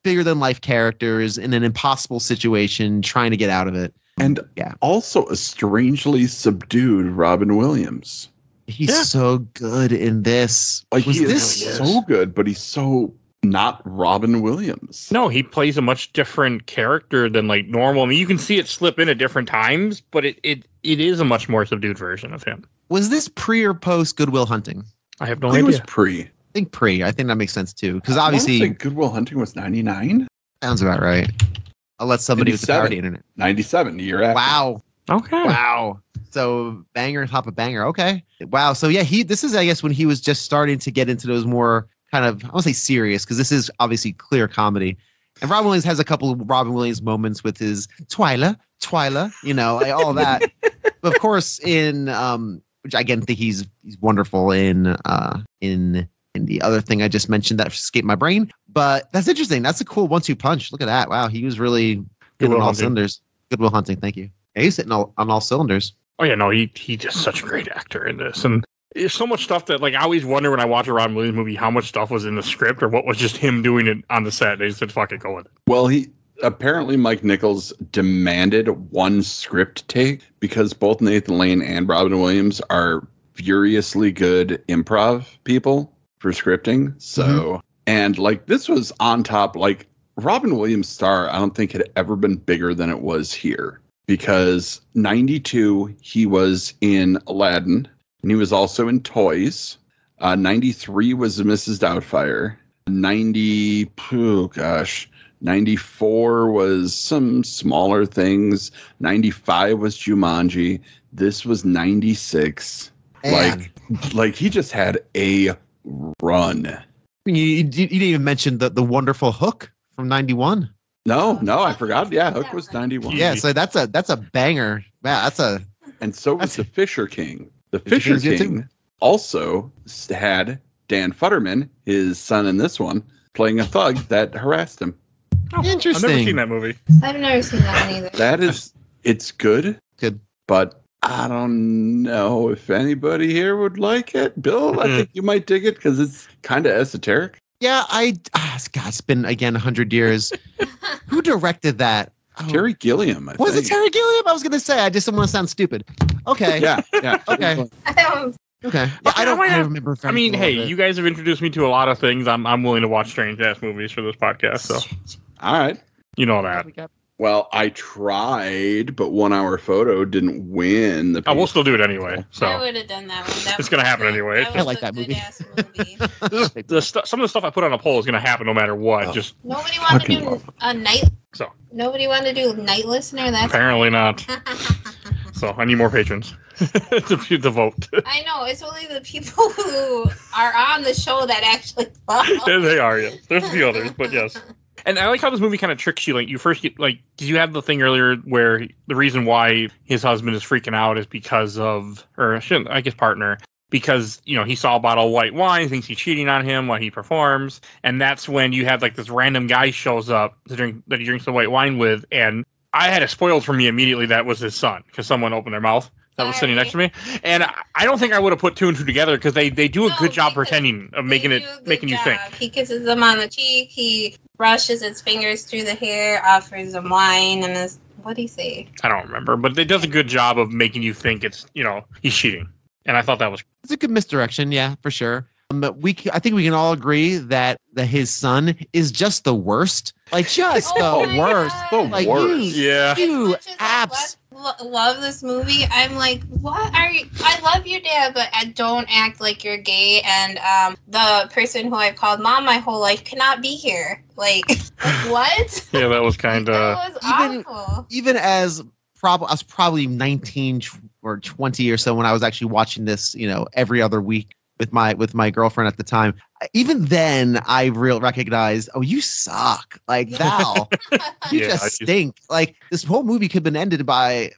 bigger than life characters in an impossible situation trying to get out of it. And also a strangely subdued Robin Williams. He's so good in this. Like Was he this is so good, but he's so not Robin Williams. No, he plays a much different character than like normal. I mean, you can see it slip in at different times, but it is a much more subdued version of him. Was this pre or post Good Will Hunting? I have no I think it was idea. pre. I think pre. I think that makes sense too, because I wanna obviously say Good Will Hunting was 99? sounds about right. I'll let somebody with the 97. party internet. 97, the year after. Wow. Okay. Wow. So banger on top of banger. Okay. Wow. So yeah, this is, I guess, when he was just starting to get into those more kind of, I won't say serious, because this is obviously clear comedy. And Robin Williams has a couple of Robin Williams moments with his Twyla, like all that. But of course, in which I again think he's wonderful in the other thing I just mentioned that escaped my brain. But that's interesting. That's a cool 1-2 punch. Look at that. Wow, he was really good on all cylinders. Good Will Hunting, thank you. Yeah, he's hitting on all cylinders. Oh yeah, no, he's just such a great actor in this, and there's so much stuff that I always wonder when I watch a Robin Williams movie how much stuff was in the script or what was just him doing it on the set. They just said, "Fuck it, go with it." Well, apparently Mike Nichols demanded one script take because both Nathan Lane and Robin Williams are furiously good improv people for scripting. So, and this was on top. Robin Williams' star, I don't think had ever been bigger than it was here. Because 92, he was in Aladdin, and he was also in Toys. 93 was Mrs. Doubtfire. 94 was some smaller things. 95 was Jumanji. This was 96. Man. He just had a run. I mean, you didn't even mention the wonderful Hook from 91. No, I forgot. Yeah, Hook was 91. Yeah, so that's a banger. Wow, and so was the Fisher King. The Fisher King also had Dan Futterman, his son in this one, playing a thug that harassed him. Oh, interesting. I've never seen that movie. I've never seen that one either. It's good. Good. But I don't know if anybody here would like it. Bill, I think you might dig it because it's kind of esoteric. Yeah, it's been, again, 100 years. Who directed that? Terry Gilliam, I Was think. it Terry Gilliam? I was going to say, I just don't want to sound stupid. Okay. Yeah. Okay. Okay. Yeah, I don't remember. I mean, hey, you guys have introduced me to a lot of things. I'm willing to watch strange-ass movies for this podcast, so. All right. You know that. Well, I tried, but 1 Hour Photo didn't win. We'll still do it anyway. So I would have done that one. It's going to happen anyway. I like that movie. Some of the stuff I put on a poll is going to happen no matter what. Just nobody wanted to do a night. So nobody wanted to do Night Listener. That's apparently not. So I need more patrons to vote. I know it's only the people who are on the show that actually vote. They are. Yes, there's a few others, but yes. And I like how this movie kind of tricks you. You first get, did you have the thing earlier where the reason why his husband is freaking out is because of, partner, because, he saw a bottle of white wine, thinks he's cheating on him while he performs. And that's when you have, this random guy shows up that he drinks the white wine with. And I had it spoiled for me immediately that was his son because someone opened their mouth. That was sitting next to me, and I don't think I would have put 2 and 2 together because they do a good job pretending of making you think. He kisses him on the cheek. He brushes his fingers through the hair, offers him wine, and what do he say? I don't remember, but it does a good job of making you think it's he's cheating, and I thought that was. It's a good misdirection, yeah, for sure. But I think we can all agree that his son is just the worst. Just the worst. The worst. You apps. Love this movie. I'm like, what are you? I love your dad, but I don't act like you're gay. And the person who I've called mom my whole life cannot be here. Like what? Yeah, that was kind of. That was awful. Even as I was probably 19 or 20 or so when I was actually watching this, every other week with my girlfriend at the time. Even then, I recognized, oh, you suck. Val, you just stink. This whole movie could have been ended by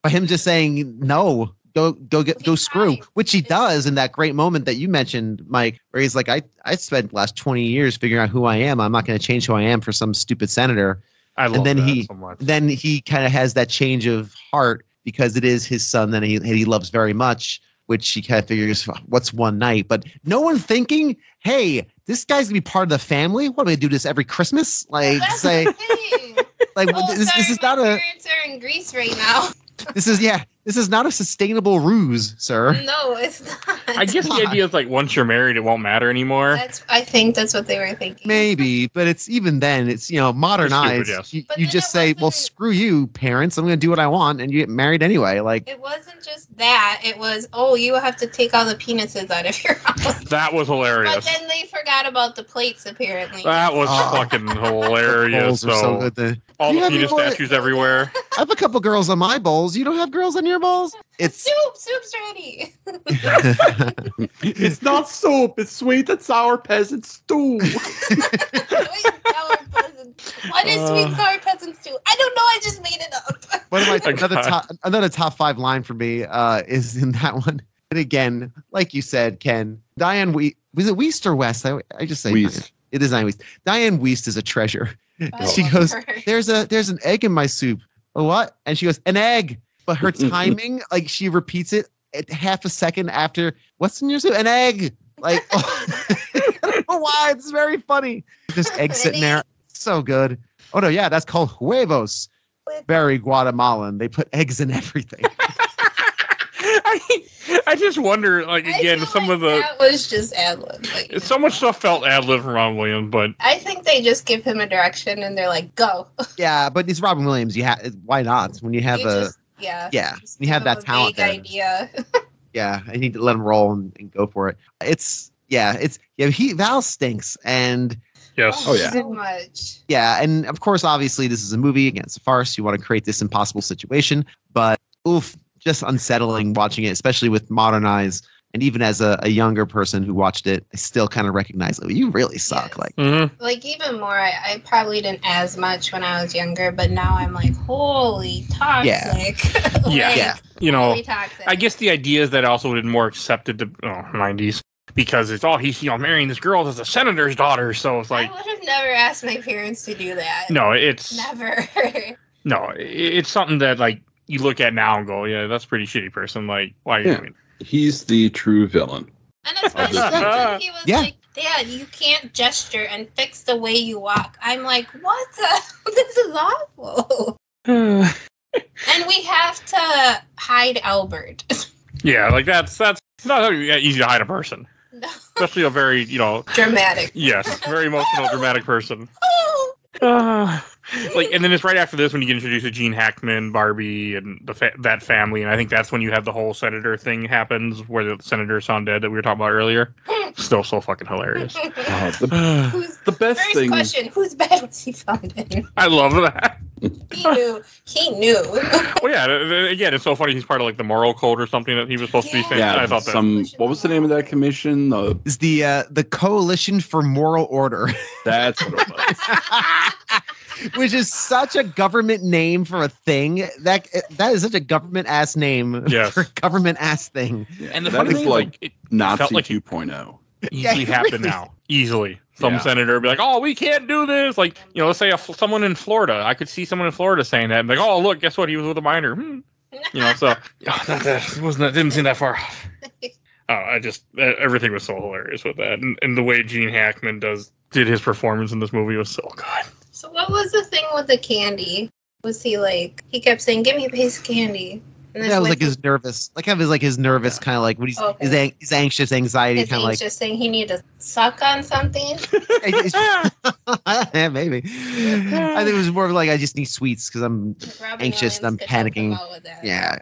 him just saying no, go screw, which he does in that great moment that you mentioned, Mike, where he's like, I spent the last 20 years figuring out who I am. I'm not going to change who I am for some stupid senator. Then he kind of has that change of heart because it is his son that he loves very much, which he kind of figures, what's one night? But no one thinking, hey, this guy's going to be part of the family? What, do we do this every Christmas? This is not a... parents are in Greece right now. This is not a sustainable ruse, sir. No, it's not. I guess the idea is once you're married, it won't matter anymore. I think that's what they were thinking. Maybe, but it's even then, it's modernized. Stupid, yes. You just say, well, screw you, parents. I'm going to do what I want, and you get married anyway. It wasn't just that. It was, you have to take all the penises out of your house. That was hilarious. But then they forgot about the plates, apparently. That was fucking hilarious. So good. All the penis statues everywhere. I have a couple girls on my bowls. You don't have girls on your dinner bowls. It's Soup's ready. It's not soup. It's sweet and sour peasant stew. Sweet and sour peasant. What is sweet and sour peasant stew? I don't know. I just made it up. one of my Oh, another top 5 line for me is in that one. And again, like you said, Ken, Diane was it Weist or West? I just say Weist. Diane. It is Diane Weist. Diane Weist is a treasure. I She love goes, her. there's an egg in my soup. A what? And she goes, an egg. But her timing, like she repeats it at half a second after, what's in your soup? An egg. Like, I don't know why. It's very funny. This egg sitting there. So good. Oh, no. Yeah, that's called huevos. Very Guatemalan. They put eggs in everything. I just wonder, like, again, some of the that was just ad lib. Like, so much stuff felt ad lib from Ron Williams, but I think they just give him a direction and they're like, go. Yeah, but it's Robin Williams. Why not? When you have just you have give that him a talent vague there. idea. Yeah, I need to let him roll and go for it. Val stinks, and yes. Oh, yeah. So much. yeah, and of course, obviously, this is a movie. Again, it's a farce. You want to create this impossible situation, but oof, just unsettling watching it, especially with modern eyes. And even as a younger person who watched it, I still kind of recognize, oh, you really suck. Yes. Like, Mm-hmm. Like, even more, I probably didn't as much when I was younger, but now I'm like, holy toxic. Yeah. Yeah. You know, Holy toxic. I guess the idea is that also would have been more accepted to 90s because it's he's marrying this girl that's a senator's daughter, so it's like I would have never asked my parents to do that. no, it's Never. it's something that like you look at now and go, yeah, that's a pretty shitty person. Like, why are you Yeah. doing? He's the true villain. And especially when he was Yeah. like, Dad, you can't gesture and fix the way you walk. I'm like, what the? This is awful. And we have to hide Albert. Yeah, like that's not easy to hide a person, No. especially a very Dramatic. yes, very emotional, dramatic person. Oh. Like, and then it's right after this when you get introduced to Gene Hackman, Barbie, and that family, and I think that's when you have the whole senator thing happens, where the senator's found dead that we were talking about earlier. Still so fucking hilarious. Who's The best first thing. question? Whose bed was he found in? I love that. He knew. He knew. Well, yeah, again, it's so funny. He's part of like the moral code or something that he was supposed to be saying. Yeah, I thought that. what was the name of that commission? is the Coalition for Moral Order, That's what it was. which is such a government name for a thing. That is such a government ass name Yes. for a government ass thing. Yeah, And the that funny is thing is, like it Nazi felt like 2.0. easily Yeah, happen really. now. Easily. Some Yeah. senator would be like, oh, we can't do this. Like, let's say someone in Florida. I could see someone in Florida saying that. And like, oh, look, guess what? He was with a minor. So that didn't seem that far off. Everything was so hilarious with that. And the way Gene Hackman did his performance in this movie was so good. So what was the thing with the candy? Was he like, he kept saying, give me a piece of candy. And That was like his nervous, kind of like when he's Okay. his anxious anxiety, his kind of like just saying he needed to suck on something. yeah, maybe. I think it was more of like I just need sweets because I'm Robin anxious and I'm Williams could help him panicking. out with that. Yeah,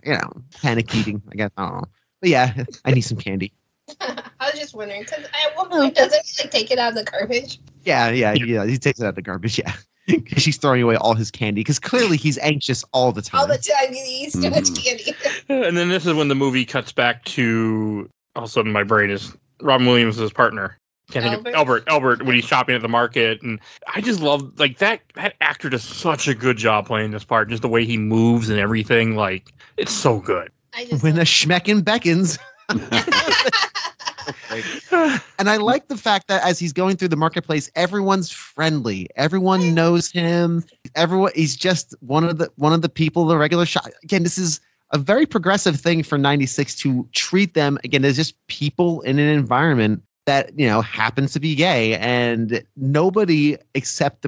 panic eating. I guess I don't know, but yeah, I need some candy. I was just wondering because at one point doesn't he like take it out of the garbage? Yeah. He takes it out of the garbage. Yeah, because she's throwing away all his candy because clearly he's anxious all the time. All the time he eats too much candy. And then this is when the movie cuts back to, all of a sudden my brain is Robin Williams' partner. Can't think of Albert when he's shopping at the market. And I just love, like, that actor does such a good job playing this part. Just the way he moves and everything. Like, it's so good. When the schmeckin' beckons. And I like the fact that as he's going through the marketplace, everyone's friendly. Everyone knows him. He's just one of the people, the regular shop. Again, this is a very progressive thing for 96 to treat them again as just people in an environment that happens to be gay, and nobody except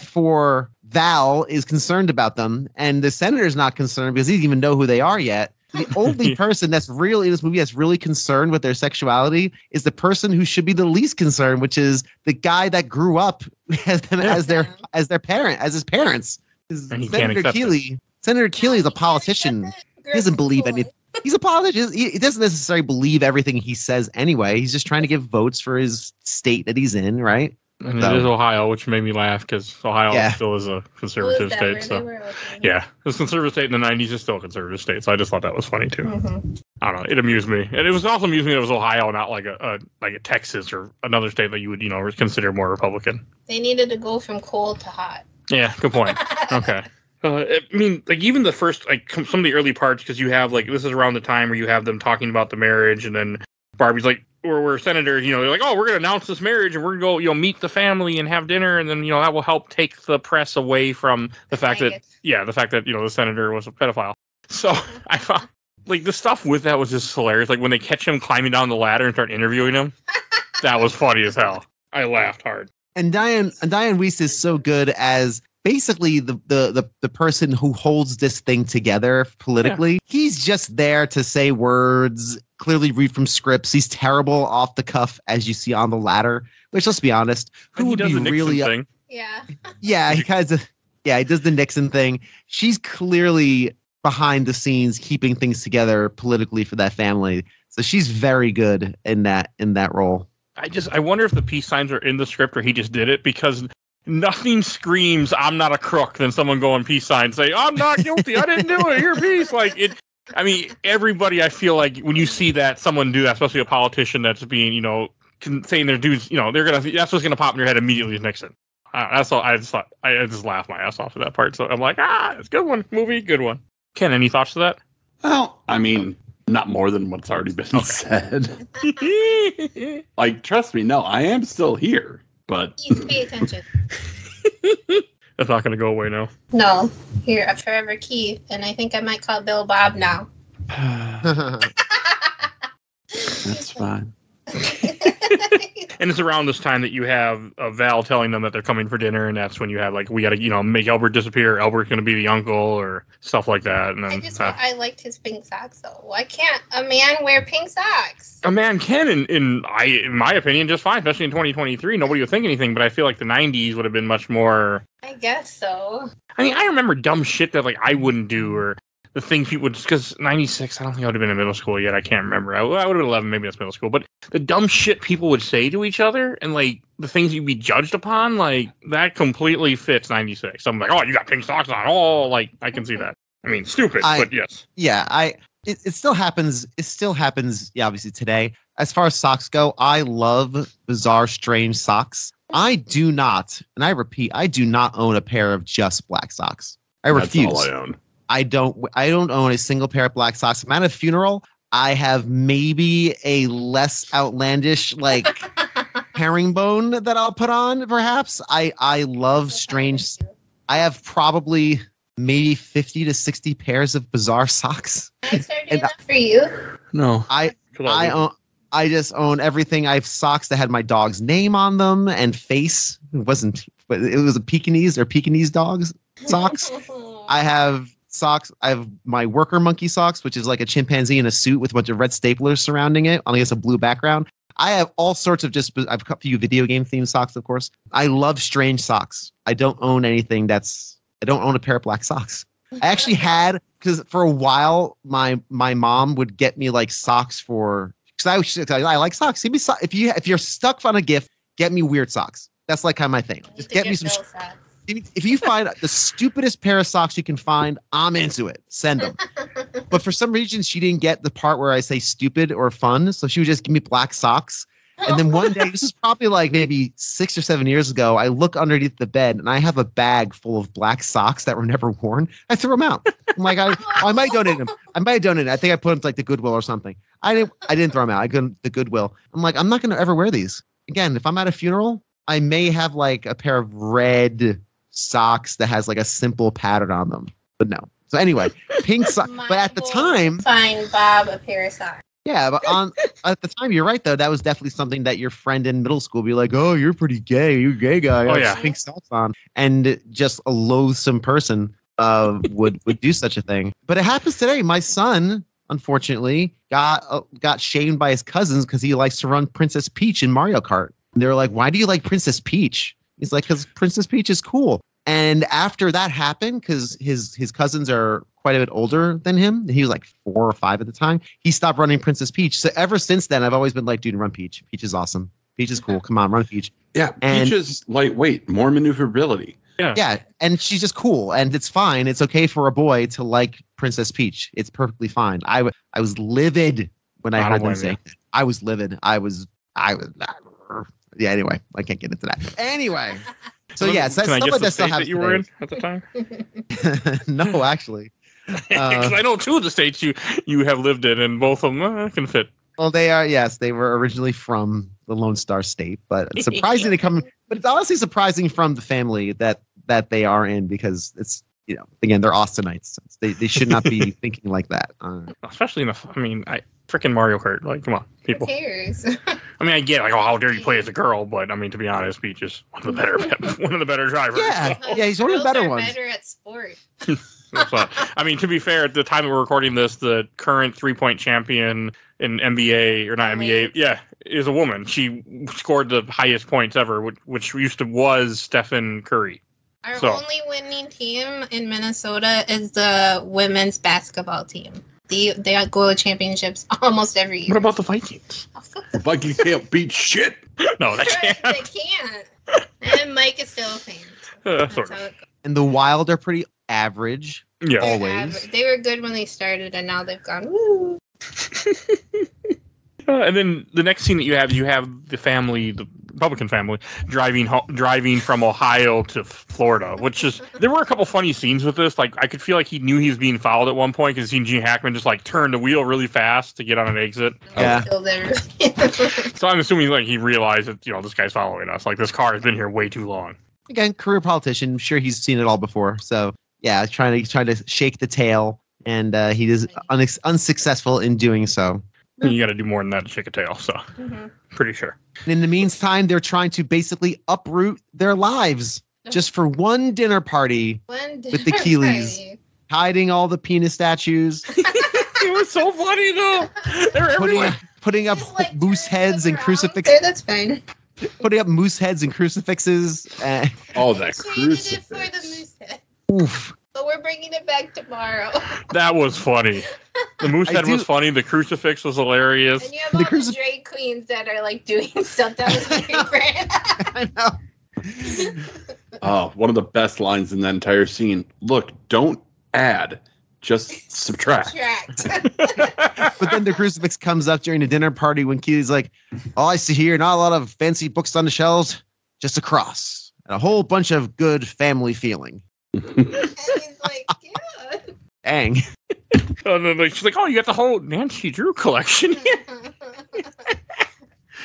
for Val is concerned about them, and the senator's not concerned because he doesn't even know who they are yet. The only person that's really in this movie that's really concerned with their sexuality is the person who should be the least concerned, which is the guy that grew up as them as his parents. Senator Keeley. Senator Keeley is a politician. He doesn't believe anything. He's a politician. He doesn't necessarily believe everything he says anyway. He's just trying to get votes for his state that he's in, right? And it is Ohio, which made me laugh because Ohio still is a conservative Who state. was that? So Where they were looking. yeah, it was a conservative state in the 90s. It's still a conservative state. So I just thought that was funny too. Mhm. I don't know. It amused me, and it was also amusing that it was Ohio, not like a Texas or another state that you would consider more Republican. They needed to go from cold to hot. Yeah, good point. Okay. I mean, like even the first, like some of the early parts, because you have like this is around the time where you have them talking about the marriage, and then Barbie's like, or we're senators, they're like, oh, we're gonna announce this marriage, and we're gonna go, meet the family and have dinner, and then that will help take the press away from the fact that the senator was a pedophile. So I found like the stuff with that was just hilarious. Like when they catch him climbing down the ladder and start interviewing him, that was funny as hell. I laughed hard. And Diane Weiss is so good as basically the person who holds this thing together politically. Yeah. He's just there to say words, clearly read from scripts. He's terrible off the cuff, as you see on the ladder. Which, let's be honest, who would be really thing. Yeah. Yeah, he does the Nixon thing. She's clearly behind the scenes keeping things together politically for that family. So she's very good in that role. I wonder if the peace signs are in the script or he just did it, because nothing screams "I'm not a crook" than someone going peace sign, say "I'm not guilty, I didn't do it, here peace." Like it. I mean, everybody. I feel like when you see that someone do that, especially a politician that's being saying their dudes, that's what's gonna pop in your head immediately is Nixon. That's all. I just laughed my ass off at that part. So I'm like, it's a good one, movie, good one. Ken, any thoughts to that? Well, I mean, not more than what's already been said. Like, trust me, no, I am still here, but Please pay attention. That's not going to go away now. No, here, a forever key, and I think I might call Bill Bob now. That's fine. And it's around this time that you have Val telling them that they're coming for dinner, and that's when you have, like, we got to, make Albert disappear. Albert's going to be the uncle or stuff like that. And then I liked his pink socks, though. Why can't a man wear pink socks? A man can, in my opinion, just fine, especially in 2023. Nobody would think anything, but I feel like the 90s would have been much more... I guess so. I mean, I remember dumb shit that, like, I wouldn't do, or the things people would... Because 96, I don't think I would have been in middle school yet. I can't remember. I would have been 11, maybe that's middle school. But the dumb shit people would say to each other, and, like, the things you'd be judged upon, like, that completely fits 96. I'm like, oh, you got pink socks on. Oh, like, I can see that. I mean, stupid, but yes. Yeah, it still happens. It still happens, yeah, obviously today. As far as socks go, I love bizarre, strange socks. I do not, and I repeat, I do not own a pair of just black socks. I refuse. That's all I own. I don't own a single pair of black socks. I'm at a funeral. I have maybe a less outlandish, like, herringbone that I'll put on, perhaps. I love strange. I have probably maybe 50 to 60 pairs of bizarre socks. Can I start doing that for you? No. I just own everything. I have socks that had my dog's name on them and face. It wasn't, but it was a Pekingese dog's socks. I have socks. I have my worker monkey socks, which is like a chimpanzee in a suit with a bunch of red staplers surrounding it on, I guess, a blue background. I have all sorts of I have a few video game themed socks, of course. I love strange socks. I don't own anything I don't own a pair of black socks. I actually had, because for a while, my mom would get me like socks because I like socks. Give me if you're stuck on a gift, get me weird socks. That's like kind of my thing. Just get me some. If you find the stupidest pair of socks you can find, I'm into it. Send them. But for some reason, she didn't get the part where I say stupid or fun, so she would just give me black socks. And then one day, this is probably like maybe 6 or 7 years ago, I look underneath the bed and I have a bag full of black socks that were never worn. I threw them out. I'm like, I might donate them. I think I put them to like the Goodwill or something. I didn't throw them out. I got the Goodwill. I'm like, I'm not going to ever wear these again. If I'm at a funeral, I may have like a pair of red socks that has like a simple pattern on them, but no. So anyway, pink socks. But at the time, find Bob a pair of socks. Yeah, but at the time, you're right though. That was definitely something that your friend in middle school would be like, "Oh, you're pretty gay. You're a gay guy. Oh yeah, pink socks on." And just a loathsome person would do such a thing. But it happens today. My son, unfortunately, got shamed by his cousins because he likes to run Princess Peach in Mario Kart. And they were like, "Why do you like Princess Peach?" He's like, "Because Princess Peach is cool." And after that happened, because his cousins are quite a bit older than him, he was like 4 or 5 at the time, he stopped running Princess Peach. So ever since then, I've always been like, dude, run Peach. Peach is awesome. Peach is cool. Come on, run Peach. Yeah, Peach is lightweight, more maneuverability. Yeah, and she's just cool, and it's fine. It's okay for a boy to like Princess Peach. It's perfectly fine. I was livid when I heard them saying that. I was livid. I was. Yeah. Anyway, I can't get into that. Anyway, so yeah, so can I guess the state that you were in at the time? No, actually. Because I know 2 of the states you have lived in, and both of them can fit. Well, they are. Yes, they were originally from the Lone Star State, but it's surprising to come. But it's honestly surprising from the family that they are in, because it's, you know, again, they're Austinites. They should not be thinking like that. Especially in freaking Mario Kart. Like, come on, people. Who cares? I mean, I get like, oh, how dare you play as a girl? But I mean, to be honest, Peach is one of the better drivers. Yeah, yeah, he's one of the better ones. Better at sport. I mean, to be fair, at the time we're recording this, the current 3-point champion in NBA, or not NBA, yeah, is a woman. She scored the highest points ever, which was Stephen Curry. Our only winning team in Minnesota is the women's basketball team. They go to championships almost every year. What about the Vikings? The Vikings can't beat shit. No, they can't. They can't. And Mike is still a fan. Sort of. And the Wild are pretty average. Yeah, always. They were good when they started, and now they've gone woo. And then the next scene that you have the family, the Republican family, driving from Ohio to Florida, which is, there were a couple funny scenes with this. Like, I could feel like he knew he was being followed at one point, because Gene Hackman just like turned the wheel really fast to get on an exit. Yeah. So I'm assuming like he realized that, you know, this guy's following us. Like, this car has been here way too long. Again, career politician. I'm sure he's seen it all before. So yeah, trying to shake the tail, and he is unsuccessful in doing so. You got to do more than that to shake a tail, so pretty sure. And in the meantime, they're trying to basically uproot their lives just for one dinner party with the Keeleys, hiding all the penis statues. It was so funny, though. They're everywhere. Putting up like moose heads and crucifixes. Okay, that's fine. Putting up moose heads and crucifixes. Oh, that crucifix. crucifix. For the moose head. Oof. But we're bringing it back tomorrow. That was funny. The moose head was funny. The crucifix was hilarious. And you have all the drag queens that are like doing stuff that was my favorite. I know. One of the best lines in that entire scene. Look, don't add, just subtract. But then the crucifix comes up during the dinner party when Keely's like, all I see here, not a lot of fancy books on the shelves, just a cross. And a whole bunch of good family feeling. And he's like, yeah. Dang. And then she's like, oh, you got the whole Nancy Drew collection.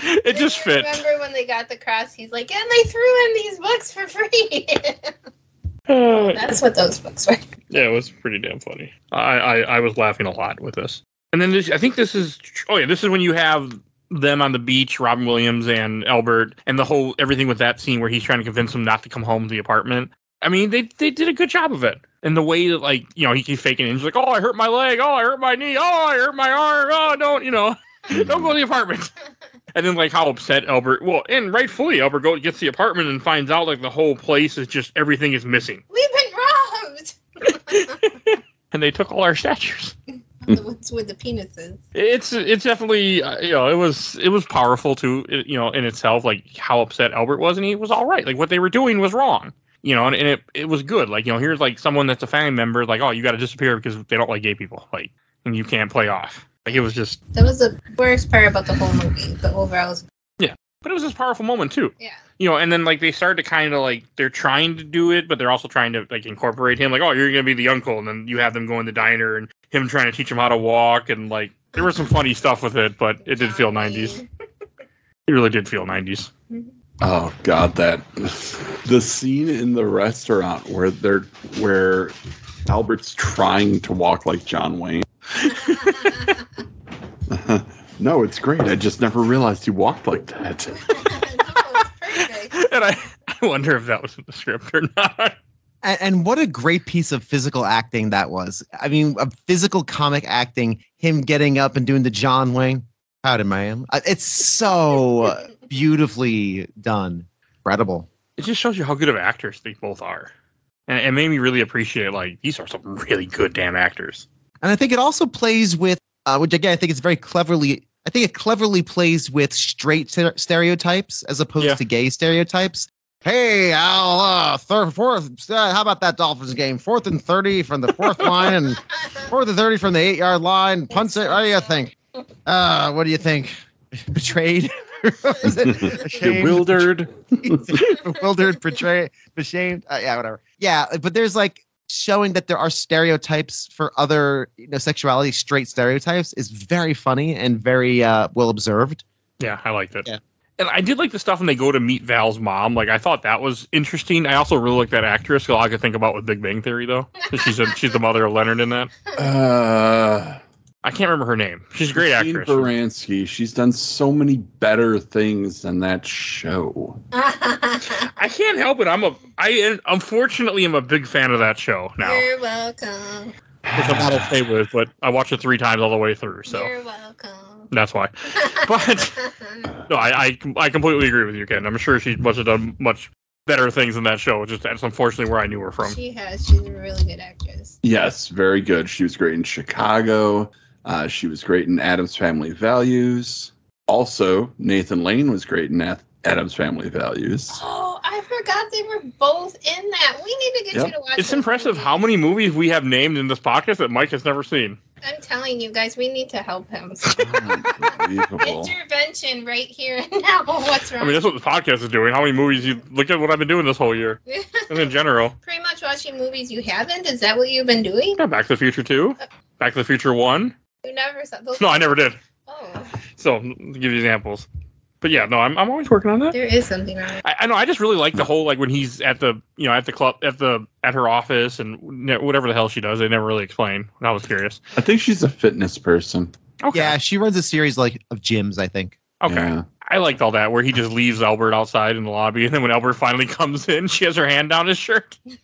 It just fit. Remember when they got the cross? He's like, and they threw in these books for free. That's what those books were. Yeah, it was pretty damn funny. I was laughing a lot with this. And then I think this is when you have them on the beach, Robin Williams and Albert, and everything with that scene where he's trying to convince them not to come home to the apartment. I mean, they did a good job of it. And the way that, like, you know, he keeps faking it. He's like, oh, I hurt my leg. Oh, I hurt my knee. Oh, I hurt my arm. Oh, don't go to the apartment. And then, like, how upset Albert, and rightfully, Albert gets the apartment and finds out, like, the whole place is just, everything is missing. We've been robbed. And they took all our statues. The ones with the penises. It's definitely, it was powerful, too, in itself, like, how upset Albert was, and he was all right. Like, what they were doing was wrong. And it was good. Like, here's like someone that's a family member, like, oh, you got to disappear because they don't like gay people, like, and you can't play off. Like, it was just. That was the worst part about the whole movie. The overall. Yeah, but it was this powerful moment too. Yeah. And then like they started to kind of like they're trying to do it, but they're also trying to like incorporate him. Like, oh, you're gonna be the uncle, and then you have them go in the diner and him trying to teach him how to walk, and like there was some funny stuff with it, but it did feel 90s. It really did feel 90s. Oh God, the scene in the restaurant where Albert's trying to walk like John Wayne. No, it's great. I just never realized he walked like that. And I wonder if that was in the script or not. And what a great piece of physical acting that was. I mean, a physical comic acting, him getting up and doing the John Wayne. Howdy, ma'am. It's so beautifully done. Incredible. It just shows you how good of actors they both are. And it made me really appreciate, like, these are some really good damn actors. And I think it also plays with, which again, I think it's very cleverly, I think it cleverly plays with straight stereotypes as opposed to gay stereotypes. Hey, Al, fourth. How about that Dolphins game? 4th and 30 from the 4th line and 4th and 30 from the 8-yard line. Punts it. What do you think? What do you think? Betrayed? Bewildered. Bewildered, betrayed, ashamed. Yeah, whatever. Yeah, but there's like showing that there are stereotypes for other, sexuality, straight stereotypes is very funny and very well observed. Yeah, I liked it. Yeah. And I did like the stuff when they go to meet Val's mom. Like, I thought that was interesting. I also really like that actress. So I could think about with Big Bang Theory, though. She's the mother of Leonard in that. I can't remember her name. She's a great actress. Baranski. She's done so many better things than that show. I can't help it. I unfortunately am a big fan of that show now. You're welcome. Which I'm not okay with, but I watched it 3 times all the way through. So You're welcome. that's why. But no, I completely agree with you, Ken. I'm sure she must have done much better things in that show. That's unfortunately where I knew her from. She has. She's a really good actress. Yes, very good. She was great in Chicago. She was great in Addams Family Values. Also, Nathan Lane was great in Addams Family Values. Oh, I forgot they were both in that. We need to get you to watch. It's impressive how many movies we have named in this podcast that Mike has never seen. I'm telling you guys, we need to help him. Unbelievable. Intervention right here and now. What's wrong? I mean, that's what the podcast is doing. How many movies you look at what I've been doing this whole year, and in general. Pretty much watching movies you haven't. Is that what you've been doing? Yeah, Back to the Future 2, Back to the Future 1. You never saw those. No, I never did. Oh, So, to give you examples. But yeah, no, I'm always working on that. there is something wrong. I know. I just really like the whole when he's at the at the club at her office and whatever the hell she does. They never really explain. I was curious. I think she's a fitness person. Okay. Yeah, she runs a series of gyms, I think. Okay. Yeah. I liked all that where he just leaves Albert outside in the lobby, and then when Albert finally comes in, she has her hand down his shirt. You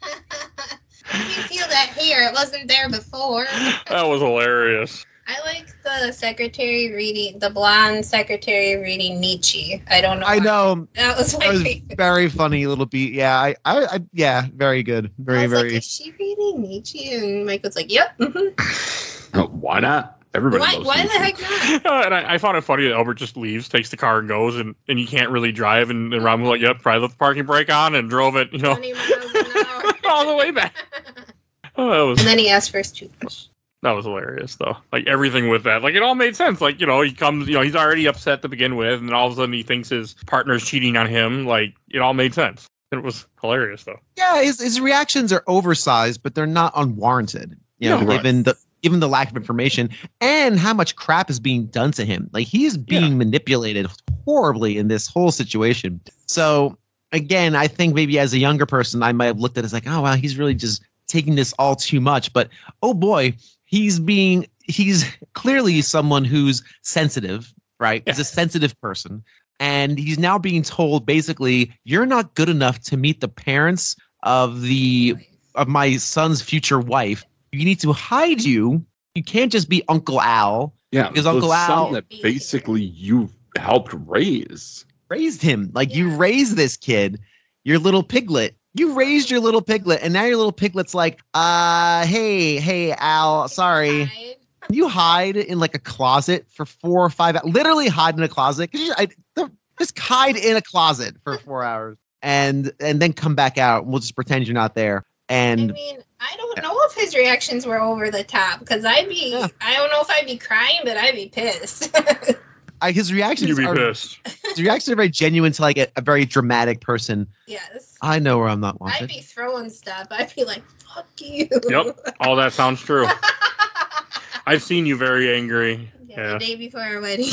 feel that hair? It wasn't there before. That was hilarious. I like the blonde secretary reading Nietzsche. I don't know. I know. That was my That was favorite. very funny little beat. Yeah, I yeah, very good. Very, I was very. like, is she reading Nietzsche? And Mike was like, yep. Mm-hmm. Why not? Everybody loves Why the Nietzsche. heck not? And I found it funny that Albert just leaves, takes the car and goes, and you can't really drive. And Ron was like, yep, probably left the parking brake on and drove it, 20 miles an hour. all the way back. Oh, And then he asked for his toothbrush. that was hilarious, though. Like, everything with that. Like, it all made sense. Like, he comes, he's already upset to begin with, and then all of a sudden he thinks his partner's cheating on him. Like, it all made sense. It was hilarious, though. Yeah, his reactions are oversized, but they're not unwarranted. No, right. Given the lack of information and how much crap is being done to him. Like, he is being manipulated horribly in this whole situation. So again, I think maybe as a younger person, I might have looked at it as like, oh wow, he's really just taking this all too much. But oh boy, he's clearly someone who's sensitive, right? Yeah. He's a sensitive person. And he's now being told basically, you're not good enough to meet the parents of my son's future wife. You need to hide you. You can't just be Uncle Al. Yeah, because the Uncle Al son that basically you helped raised. Raised him. Like, you raised this kid, your little piglet. You raised your little piglet, and now your little piglet's like, hey, Al, sorry. You hide in like a closet for 4 or 5 hours. Literally hide in a closet. Just hide in a closet for 4 hours and then come back out. We'll just pretend you're not there. And I mean, I don't know if his reactions were over the top because I don't know if I'd be crying, but I'd be pissed. his reactions You'd be are pissed. his reactions are very genuine to like a very dramatic person. Yes. I know where I'm not I'd wanted. be throwing stuff. I'd be like, fuck you. Yep, all that sounds true. I've seen you very angry. Yeah, the day before our wedding.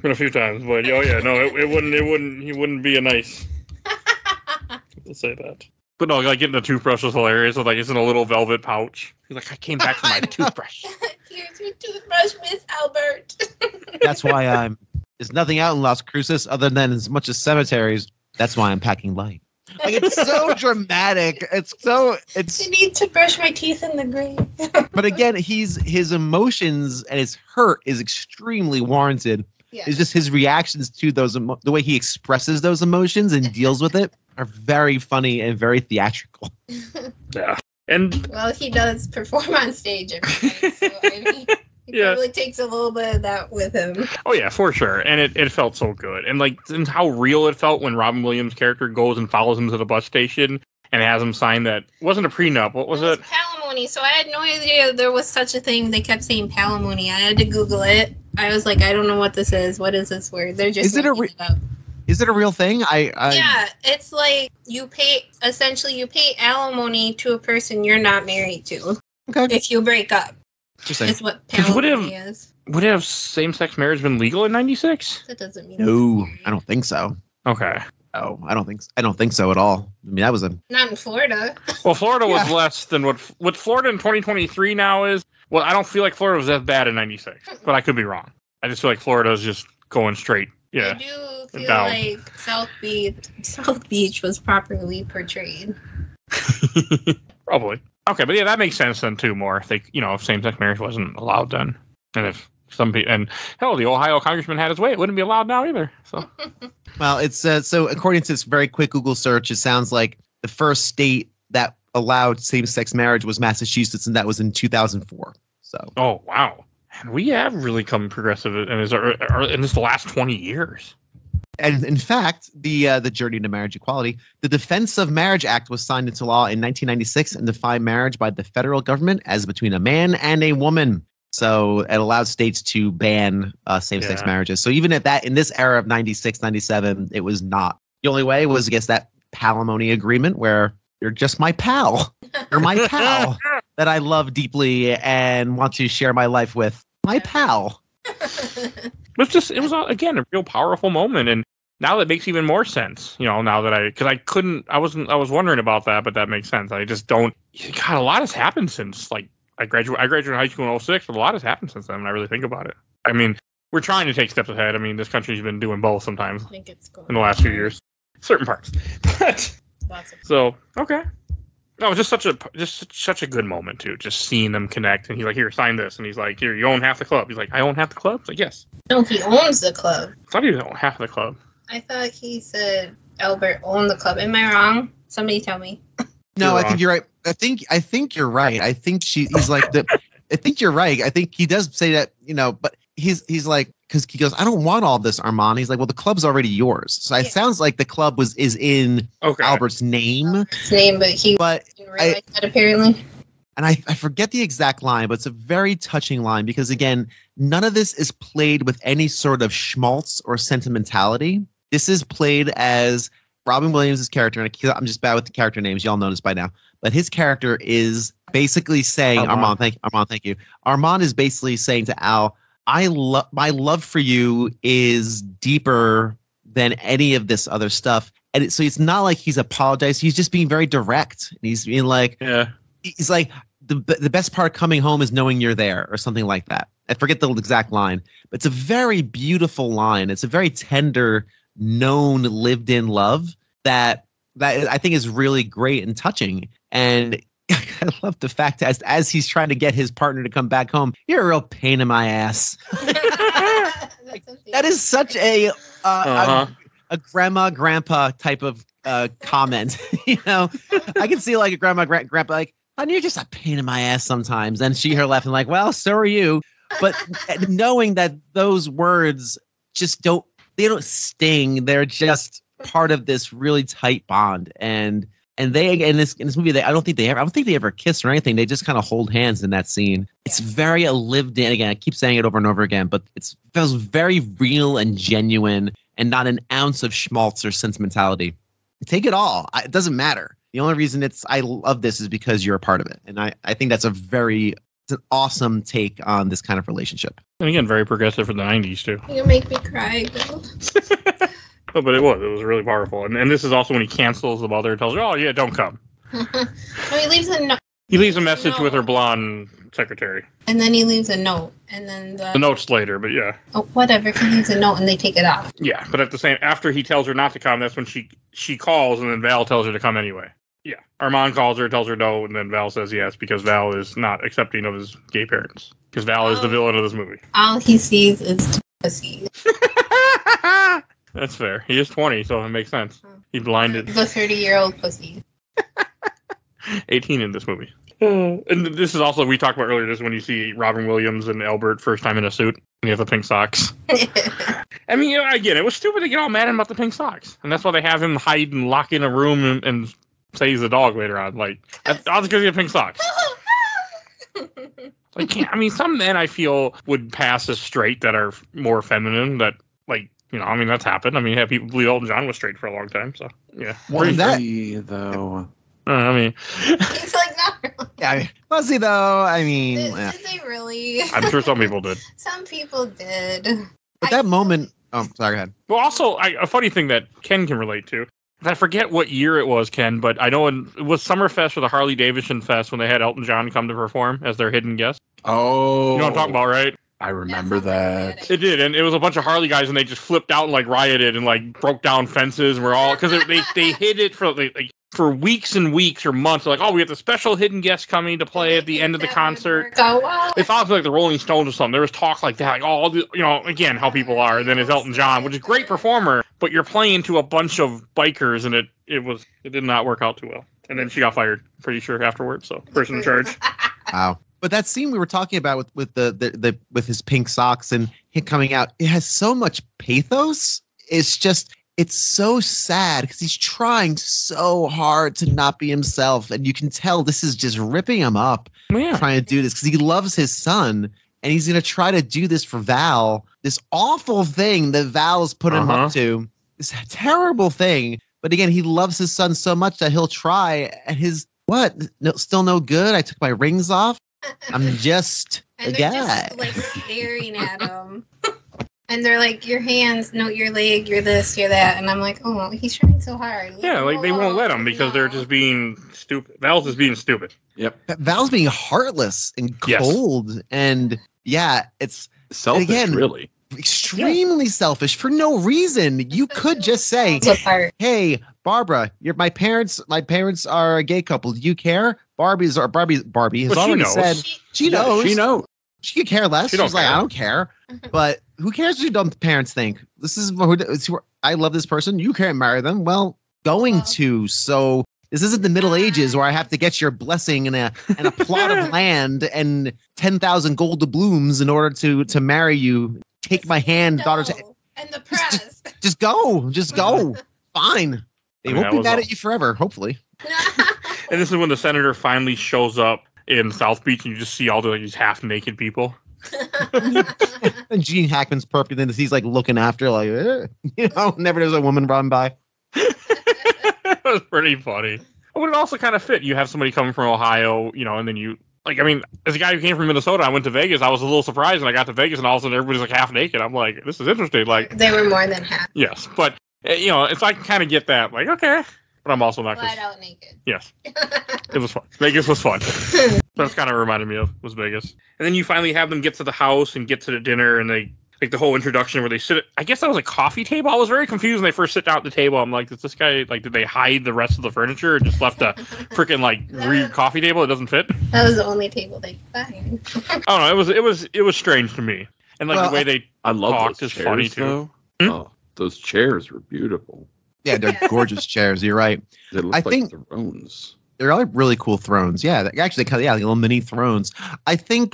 A few times, but oh yeah, no, he wouldn't be a nice. We'll say that. But no, like, getting the toothbrush was hilarious. Like, it's in a little velvet pouch. He's like, I came back for my toothbrush. Here's your toothbrush, Miss Albert. That's why there's nothing out in Las Cruces other than as much as cemeteries. That's why I'm packing light. Like, it's so dramatic. I need to brush my teeth in the grave. But again, his emotions and his hurt is extremely warranted. Yeah. It's just his reactions to those, the way he expresses those emotions and deals with it are very funny and very theatrical. Yeah. And well, he does perform on stage every night, so I mean, he Yeah. Probably takes a little bit of that with him. Oh yeah, for sure. And it felt so good. And like and how real it felt when Robin Williams' character goes and follows him to the bus station and has him sign that wasn't a prenup. What was it? Palimony. So I had no idea there was such a thing. They kept saying palimony. I had to Google it. I was like, I don't know what this is. What is this word? They're just making it up. Is it a real thing? Yeah, it's like you pay alimony to a person you're not married to. Okay. If you break up. Interesting. That's what palimony is. Would it have same-sex marriage been legal in 96? That doesn't mean No, I don't think so. Okay. Oh, I don't think so at all. I mean, that was a not in Florida. Well, Florida was less than what Florida in 2023 now is. Well, I don't feel like Florida was that bad in 96, but I could be wrong. I just feel like Florida is just going straight. Yeah. I do feel down. like South Beach was properly portrayed. Probably. Okay, but yeah, that makes sense then too. More, if same-sex marriage wasn't allowed then, and if some people, and hell, the Ohio congressman had his way, it wouldn't be allowed now either. So, well, it's so according to this very quick Google search, it sounds like the first state that allowed same-sex marriage was Massachusetts, and that was in 2004. So, oh wow, and we have really come progressive in this last 20 years. And in fact, the Journey to Marriage Equality, the Defense of Marriage Act was signed into law in 1996 and defined marriage by the federal government as between a man and a woman. So it allowed states to ban same-sex marriages. So even at that, in this era of 96, 97, it was not. The only way was against that palimony agreement where you're just my pal. You're my pal that I love deeply and want to share my life with. My pal. It was again a real powerful moment, and now that makes even more sense. Now that I was wondering about that, but that makes sense. I just don't. God, a lot has happened since I graduated high school in 06, but a lot has happened since then when I really think about it. I mean, we're trying to take steps ahead. I mean, this country's been doing both sometimes I think it's going in the last few years, certain parts. So okay. No, just such a good moment too. Just seeing them connect, and he's like, "Here, sign this," and he's like, "Here, you own half the club." He's like, "I own half the club." It's like, "Yes." No, he owns the club. I thought he owned half of the club. I thought he said Albert owned the club. Am I wrong? Somebody tell me. No, I think you're right. I think you're right. I think he's like the. I think you're right. I think he does say that, but he's like, because he goes, I don't want all this, Armand. He's like, well, the club's already yours. So it sounds like the club is in Albert's name. But he didn't realize that apparently. And I forget the exact line, but it's a very touching line because, again, none of this is played with any sort of schmaltz or sentimentality. This is played as Robin Williams' character, and I'm just bad with the character names. Y'all know this by now. But his character is basically saying, Armand, thank you. Armand is basically saying to Al, my love for you is deeper than any of this other stuff. And so it's not like he's apologized. He's just being very direct. He's being like, he's like, the best part of coming home is knowing you're there, or something like that. I forget the exact line, but it's a very beautiful line. It's a very tender, known, lived-in love that I think is really great and touching. And I love the fact that as he's trying to get his partner to come back home, you're a real pain in my ass. That is such a grandpa type of comment. I can see like a grandpa like, honey, you're just a pain in my ass sometimes. And her laughing like, well, so are you. But knowing that those words just don't sting. They're just part of this really tight bond. And they in this movie, I don't think they ever kiss or anything. They just kind of hold hands in that scene. It's very lived in. Again, I keep saying it over and over again, but it feels very real and genuine, and not an ounce of schmaltz or sentimentality. Take it all. It doesn't matter. The only reason I love this is because you're a part of it, and I think that's it's an awesome take on this kind of relationship. And again, very progressive for the 90s too. You make me cry, girl. No, but it was really powerful. And this is also when he cancels the mother and tells her, oh, yeah, don't come. He leaves a note. He leaves a message with her blonde secretary. And then he leaves a note. And then the note's later, but yeah. Oh, whatever. He leaves a note and they take it off. Yeah, but after he tells her not to come, that's when she calls, and then Val tells her to come anyway. Yeah. Armand calls her, tells her no, and then Val says yes, because Val is not accepting of his gay parents. Because Val is the villain of this movie. All he sees is pussy. That's fair. He is 20, so it makes sense. He blinded. The 30-year-old pussy. 18 in this movie. And this is also, we talked about earlier, this is when you see Robin Williams and Albert first time in a suit, and he has the pink socks. I mean, again, it was stupid to get all mad about the pink socks. And that's why they have him hide and lock in a room and say he's a dog later on. Like, all because he had pink socks. Some men I feel would pass as straight that are more feminine, that, like, that's happened. I mean, you have people believe Elton John was straight for a long time, so, yeah. Well, though. He's like, not really. Yeah, fuzzy though. Did they really? I'm sure some people did. Some people did. But that moment. Oh, sorry, go ahead. Well, also, a funny thing that Ken can relate to. I forget what year it was, Ken, but I know it was Summerfest or the Harley Davidson Fest when they had Elton John come to perform as their hidden guest. Oh. You know what I'm talking about, right? I remember that. It did, and it was a bunch of Harley guys, and they just flipped out and like rioted and like broke down fences, and we're all because they hid it for weeks and weeks or months. They're like, oh, we have the special hidden guest coming to play at the end of the concert. Oh, wow. They thought it was like the Rolling Stones or something. There was talk like that, like, again, how people are. And then it's Elton John, which is a great performer, but you're playing to a bunch of bikers, and it did not work out too well. And then she got fired, pretty sure afterwards. So person in charge. Wow. But that scene we were talking about with the with his pink socks and him coming out, it has so much pathos. It's so sad because he's trying so hard to not be himself, and you can tell this is just ripping him up. Yeah. Trying to do this because he loves his son, and he's going to try to do this for Val. This awful thing that Val's put him up to, this terrible thing. But again, he loves his son so much that he'll try. And still no good. I took my rings off. I'm just a guy. Just, like, staring at him. And they're like, your hands, no, your leg, you're this, you're that. And I'm like, oh, he's trying so hard. Yeah, like they won't let him because they're just being stupid. Val's just being stupid. Yep. Val's being heartless and cold. Yes. And yeah, it's selfish, really. Extremely selfish for no reason. You could just say, hey, Barbara, my parents are a gay couple. Do you care? Barbie has already said she knows. She knows. She could care less. She's like, I don't care. But who cares what your parents think? This is I love this person. You can't marry them. Well, to. So this isn't the Middle Ages where I have to get your blessing and a plot of land and 10,000 gold doubloons in order to marry you. Take my hand, daughter. And the press. Just go. Fine. They won't be mad at you forever, hopefully. And this is when the senator finally shows up in South Beach, and you just see all these half-naked people. And Gene Hackman's perfect, and he's like looking after, like, never there's a woman run by. It was pretty funny. But it also kind of fit. You have somebody coming from Ohio, and then you, as a guy who came from Minnesota, I went to Vegas. I was a little surprised when I got to Vegas, and all of a sudden everybody's like half naked. I'm like, this is interesting. Like, they were more than half. Yes, but it's I can kind of get that. Like, okay. But I'm also not flat out naked. Yes. It was fun. Vegas was fun. That's kind of reminded me of was Vegas. And then you finally have them get to the house and get to the dinner, and they like the whole introduction where they sit. I guess that was a coffee table. I was very confused when they first sit down at the table. I'm like, is this guy did they hide the rest of the furniture and just left a freaking weird coffee table that doesn't fit? That was the only table they could find. I don't know. It was strange to me, and the way they talked is chairs, funny too. Oh, those chairs were beautiful. Yeah, they're gorgeous chairs. You're right. They look like thrones. They're all really cool thrones. Yeah, actually, little mini thrones. I feel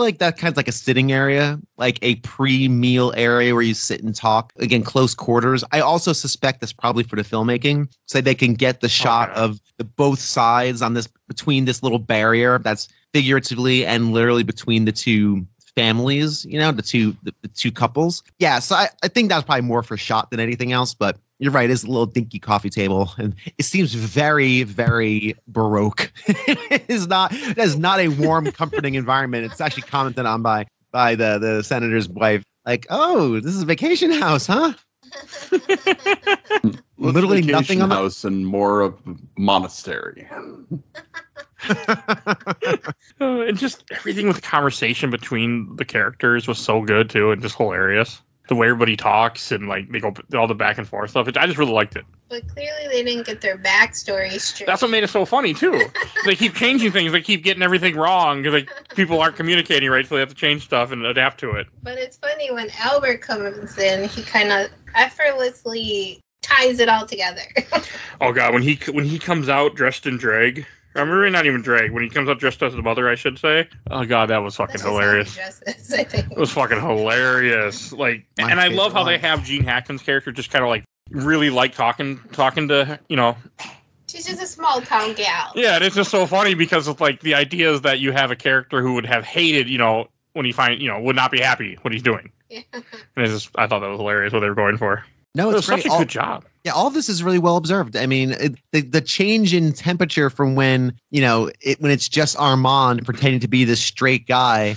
like that kind of like a sitting area, like a pre-meal area where you sit and talk. Again, close quarters. I also suspect that's probably for the filmmaking, so they can get the shot of the both sides on this between this little barrier that's figuratively and literally between the two families. The two couples. Yeah, so I think that's probably more for shot than anything else, but. You're right. It's a little dinky coffee table, and it seems very, very Baroque. It is not a warm, comforting environment. It's actually commented on by the senator's wife. Like, oh, this is a vacation house, huh? Literally nothing on the house and more of a monastery. And just everything with the conversation between the characters was so good too, and just hilarious. The way everybody talks and they go all the back and forth stuff. I just really liked it. But clearly they didn't get their backstory straight. That's what made it so funny too. They keep changing things. They keep getting everything wrong because people aren't communicating right, so they have to change stuff and adapt to it. But it's funny when Albert comes in, he kind of effortlessly ties it all together. Oh god, when he comes out dressed in drag, I'm really not even drag. When he comes up dressed as the mother, I should say. Oh god, that was fucking That's just how he hilarious. dresses, I think. It was fucking hilarious. Like, My and I love how favorite they have Gene Hackman's character just kind of like really like talking to, She's just a small town gal. Yeah, and it's just so funny because it's like the idea is that you have a character who would have hated, when he would not be happy what he's doing. Yeah. And it's just, I thought that was hilarious what they were going for. No, It was it's great. such a good job. Yeah, all of this is really well observed. I mean, the change in temperature from when when it's just Armand pretending to be this straight guy,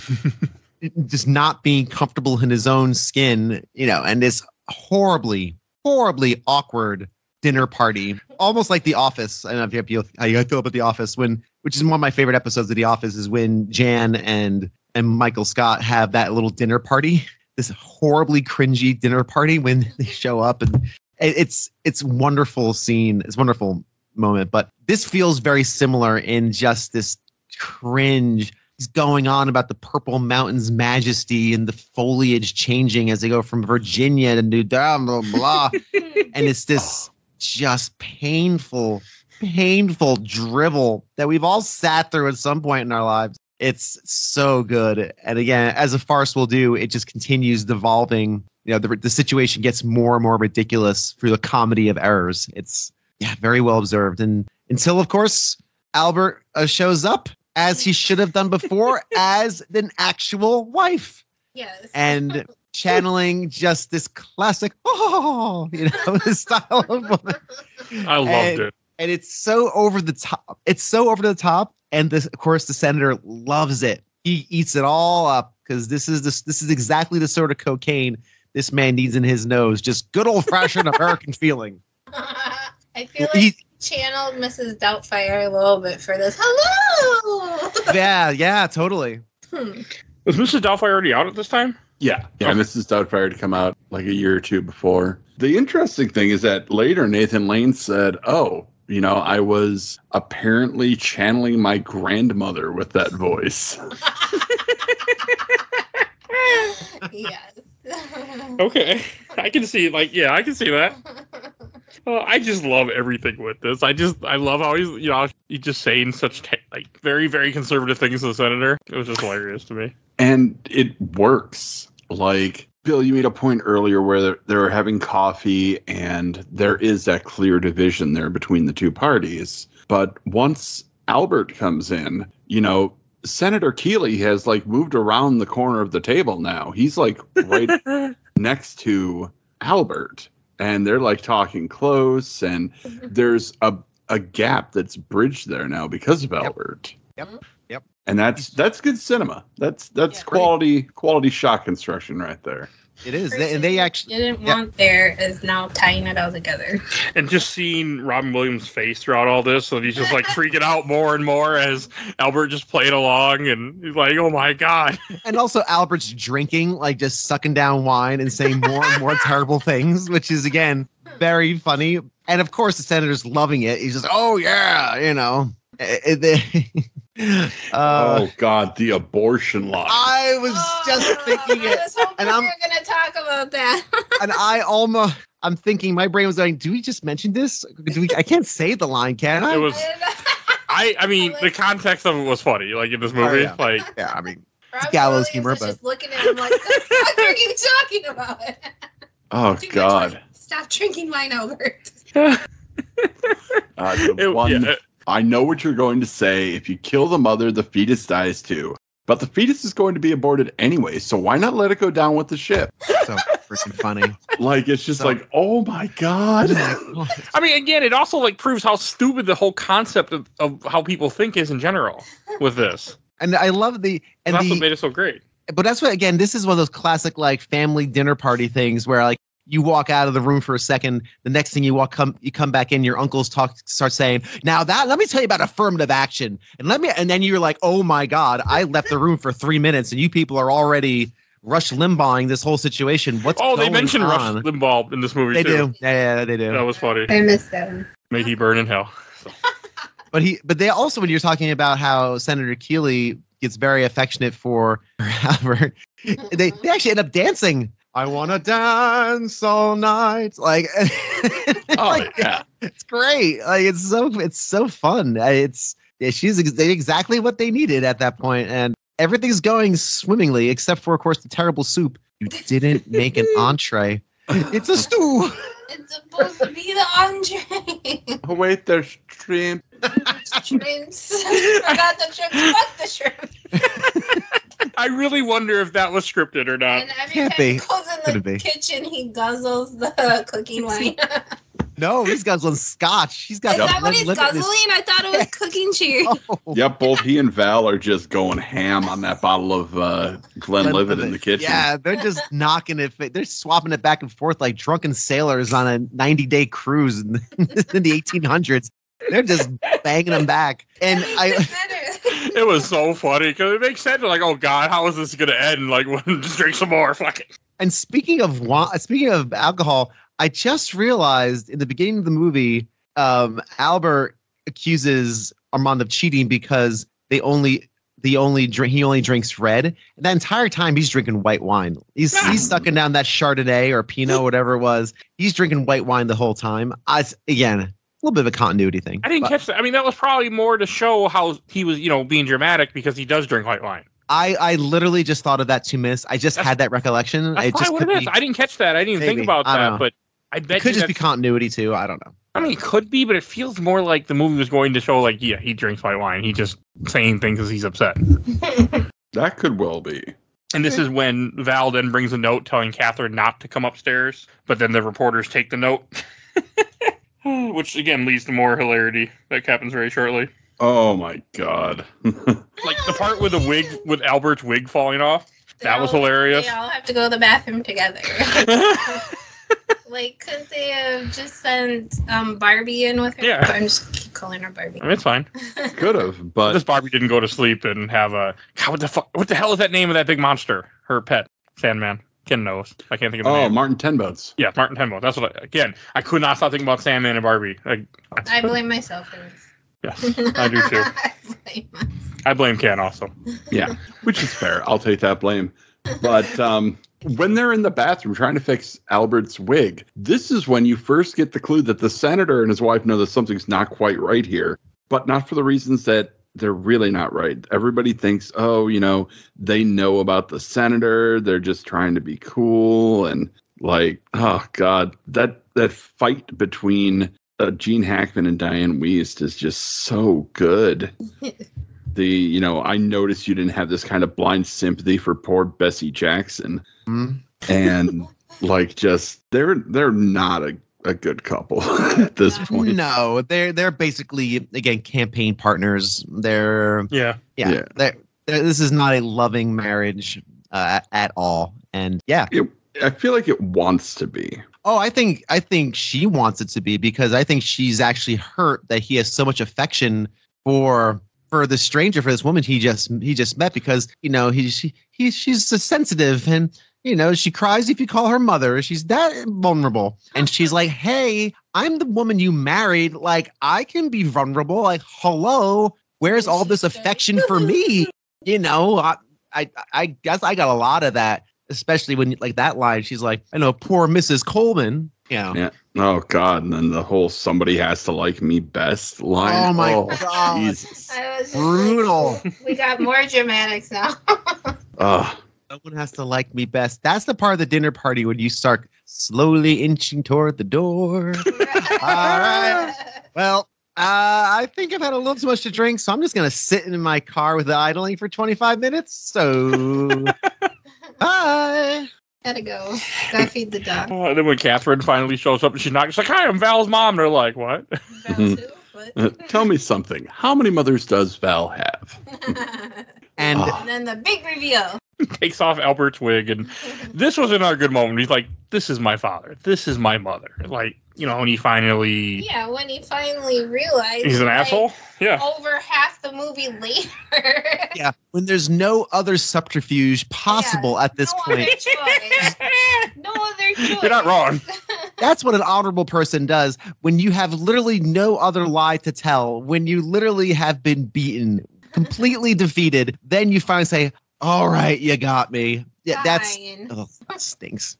just not being comfortable in his own skin, and this horribly awkward dinner party, almost like The Office. I don't know if how you feel about The Office, which is one of my favorite episodes of The Office, is when Jan and Michael Scott have that little dinner party. This horribly cringy dinner party when they show up, and it's wonderful scene. It's a wonderful moment, but this feels very similar in just this cringe is going on about the Purple Mountain's majesty and the foliage changing as they go from Virginia to New blah blah blah, and it's this just painful drivel that we've all sat through at some point in our lives. It's so good. And again, as a farce will do, it just continues devolving. The situation gets more and more ridiculous through the comedy of errors. It's very well observed. And until, of course, Albert shows up, as he should have done before, as an actual wife. Yes. And channeling just this classic, style of woman. I loved it. And it's so over the top. And of course, the senator loves it. He eats it all up because this is exactly the sort of cocaine this man needs in his nose. Just good old fashioned American feeling. I feel like he channeled Mrs. Doubtfire a little bit for this. Hello. Yeah, totally. Was Mrs. Doubtfire already out at this time? Yeah. Mrs. Doubtfire had come out like a year or two before. The interesting thing is that later Nathan Lane said, I was apparently channeling my grandmother with that voice. Yes. Okay. I can see, I can see that. I just love everything with this. I love how he's just saying such very, very conservative things to the senator. It was just hilarious to me. And it works. Like, Bill, you made a point earlier where they're having coffee and there is that clear division there between the two parties. But once Albert comes in, Senator Keeley has moved around the corner of the table now. He's right next to Albert, and they're talking close, and there's a gap that's bridged there now because of Albert. Yep. And that's good cinema. That's quality shot construction right there. It is. They actually didn't want there is now tying it all together. And just seeing Robin Williams' face throughout all this, so he's just freaking out more and more as Albert just played along, and he's like, "Oh my god!" And also Albert's drinking, just sucking down wine and saying more and more terrible things, which is again very funny. And of course, the senator's loving it. He's just, "Oh yeah," oh God, the abortion line. I was just thinking it. I was hoping we were going to talk about that. And I'm thinking, my brain was going, do we just mention this? I can't say the line, can I? It was, I mean, the context of it was funny, in this movie. Robin It's gallows humor, but just looking at him like, what the fuck are you talking about? Oh God. Stop drinking wine, Albert. I know what you're going to say. If you kill the mother, the fetus dies too. But the fetus is going to be aborted anyway, so why not let it go down with the ship? So freaking funny. It's just oh my God. I mean, again, it also proves how stupid the whole concept of how people think is in general with this. And I love that's what made it so great. But that's what, again, this is one of those classic family dinner party things where you walk out of the room for a second. The next thing you come back in, your uncles start saying, now let me tell you about affirmative action. And then you're like, oh my God, I left the room for 3 minutes and you people are already Rush Limbaughing this whole situation. What's going on? Oh, they mentioned Rush Limbaugh in this movie they too. Do. Yeah, they do. That was funny. I missed that one. May he burn in hell. So. But they also, when you're talking about how Senator Keeley gets very affectionate for Albert, they actually end up dancing. I want to dance all night. Yeah. It's great. It's so fun. Yeah, she's exactly what they needed at that point, and everything's going swimmingly except for, of course, the terrible soup. You didn't make an entree. It's a stew. It's supposed to be the entree. Oh wait, there's shrimp. Shrimps. Forgot the shrimp. Fuck the shrimp. I really wonder if that was scripted or not. And every Can't time be. he goes in Couldn't the be. kitchen, he guzzles the cooking wine. No, he's guzzling scotch. He's got Is that what he's limitless- guzzling? I thought it was cooking cheer. Oh. Yep, both he and Val are just going ham on that bottle of Glenlivet in the kitchen. Yeah, they're just knocking it. They're swapping it back and forth like drunken sailors on a 90-day cruise in the 1800s. They're just banging them back. And It was so funny because it makes sense. Like, oh God, how is this gonna end? Like, just drink some more. Fuck it. And speaking of alcohol, I just realized in the beginning of the movie, Albert accuses Armand of cheating because he only drinks red. And that entire time he's drinking white wine. He's sucking down that Chardonnay or Pinot, whatever it was. He's drinking white wine the whole time. Again, a little bit of a continuity thing. I didn't catch that. I mean, that was probably more to show how he was, being dramatic because he does drink white wine. I literally just thought of that 2 minutes. I just had that recollection. That's probably what it is. I didn't catch that. I didn't even think about that. But I bet it could just be continuity too. I don't know. I mean, it could be, but it feels more like the movie was going to show, like, yeah, he drinks white wine. He just saying things because he's upset. That could well be. And this is when Val then brings a note telling Catherine not to come upstairs, but then the reporters take the note. Which, again, leads to more hilarity. That happens very shortly. Oh, my God. Like, the part with the wig, with Albert's wig falling off, that was hilarious. They all have to go to the bathroom together. Like, could they have just sent Barbie in with her? Yeah. I'm just keep calling her Barbie. I mean, it's fine. Could have, but This Barbie didn't go to sleep and have a... God, what the hell is that name of that big monster? Her pet. Sandman. Ken knows. I can't think of the name. Martin Tenboats. Yeah, Martin Tenboat. That's what I could not stop thinking about Sandman and Barbie. I blame myself for this. Yes, I do too. I blame Ken also. Yeah, which is fair. I'll take that blame. But when they're in the bathroom trying to fix Albert's wig, this is when you first get the clue that the senator and his wife know that something's not quite right here, but not for the reasons that they're really not right. Everybody thinks, they know about the senator. They're just trying to be cool. And like, oh God, that fight between Gene Hackman and Diane Wiest is just so good. I noticed you didn't have this kind of blind sympathy for poor Bessie Jackson. And like, just they're not a good couple at this point. No, they're basically, again, campaign partners. They're this is not a loving marriage at all. And I feel like it wants to be. Oh, I think she wants it to be, because I think she's actually hurt that he has so much affection for the stranger, for this woman he just met, because she's so sensitive, and she cries if you call her mother. She's that vulnerable, and she's like, "Hey, I'm the woman you married. Like, I can be vulnerable. Like, hello, where's all this affection for me?" I guess I got a lot of that. Especially when, like, that line, she's like, "I know, poor Mrs. Coleman." Yeah. Oh God. And then the whole "somebody has to like me best" line. Oh my God. Jesus. Brutal. We got more dramatics now. Someone has to like me best. That's the part of the dinner party when you start slowly inching toward the door. All right. Well, I think I've had a little too much to drink, so I'm just going to sit in my car with the idling for 25 minutes. So, bye. Gotta go. Gotta feed the dog. And then when Catherine finally shows up and she's like, "Hi, I'm Val's mom." They're like, "What?" Val too? What? Tell me something. How many mothers does Val have? And And then the big reveal. Takes off Albert's wig, and this was another good moment. He's like, "This is my father. This is my mother." Like, when he finally... Yeah, when he finally realized He's an asshole? Yeah. Over half the movie later. yeah, when there's no other subterfuge possible at this point. No other choice. You're not wrong. That's what an honorable person does when you have literally no other lie to tell, when you literally have been beaten, completely defeated. Then you finally say, "All right, you got me." Yeah, that stinks.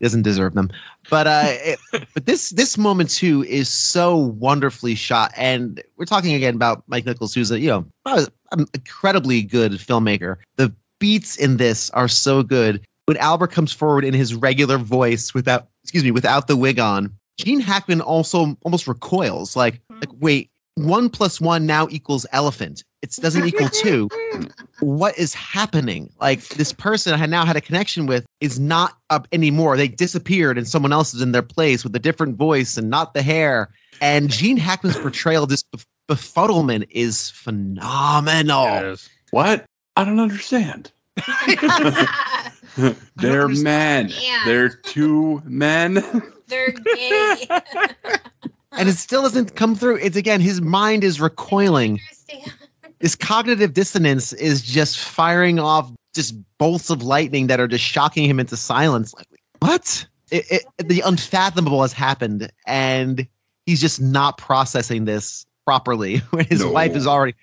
doesn't deserve them. But but this moment too is so wonderfully shot, and we're talking again about Mike Nichols, who's an incredibly good filmmaker. The beats in this are so good. When Albert comes forward in his regular voice without the wig on, Gene Hackman also almost recoils, like wait, 1 + 1 now equals elephant. It doesn't equal 2. What is happening? Like, this person I now had a connection with is not up anymore. They disappeared and someone else is in their place with a different voice and not the hair. And Gene Hackman's portrayal of this befuddlement is phenomenal. It is. What? I don't understand. They're men. Yeah. They're 2 men. They're gay. And it still doesn't come through. It's again, his mind is recoiling. This cognitive dissonance is just firing off just bolts of lightning that are just shocking him into silence. Like, what? The unfathomable has happened, and he's just not processing this properly when his wife is already.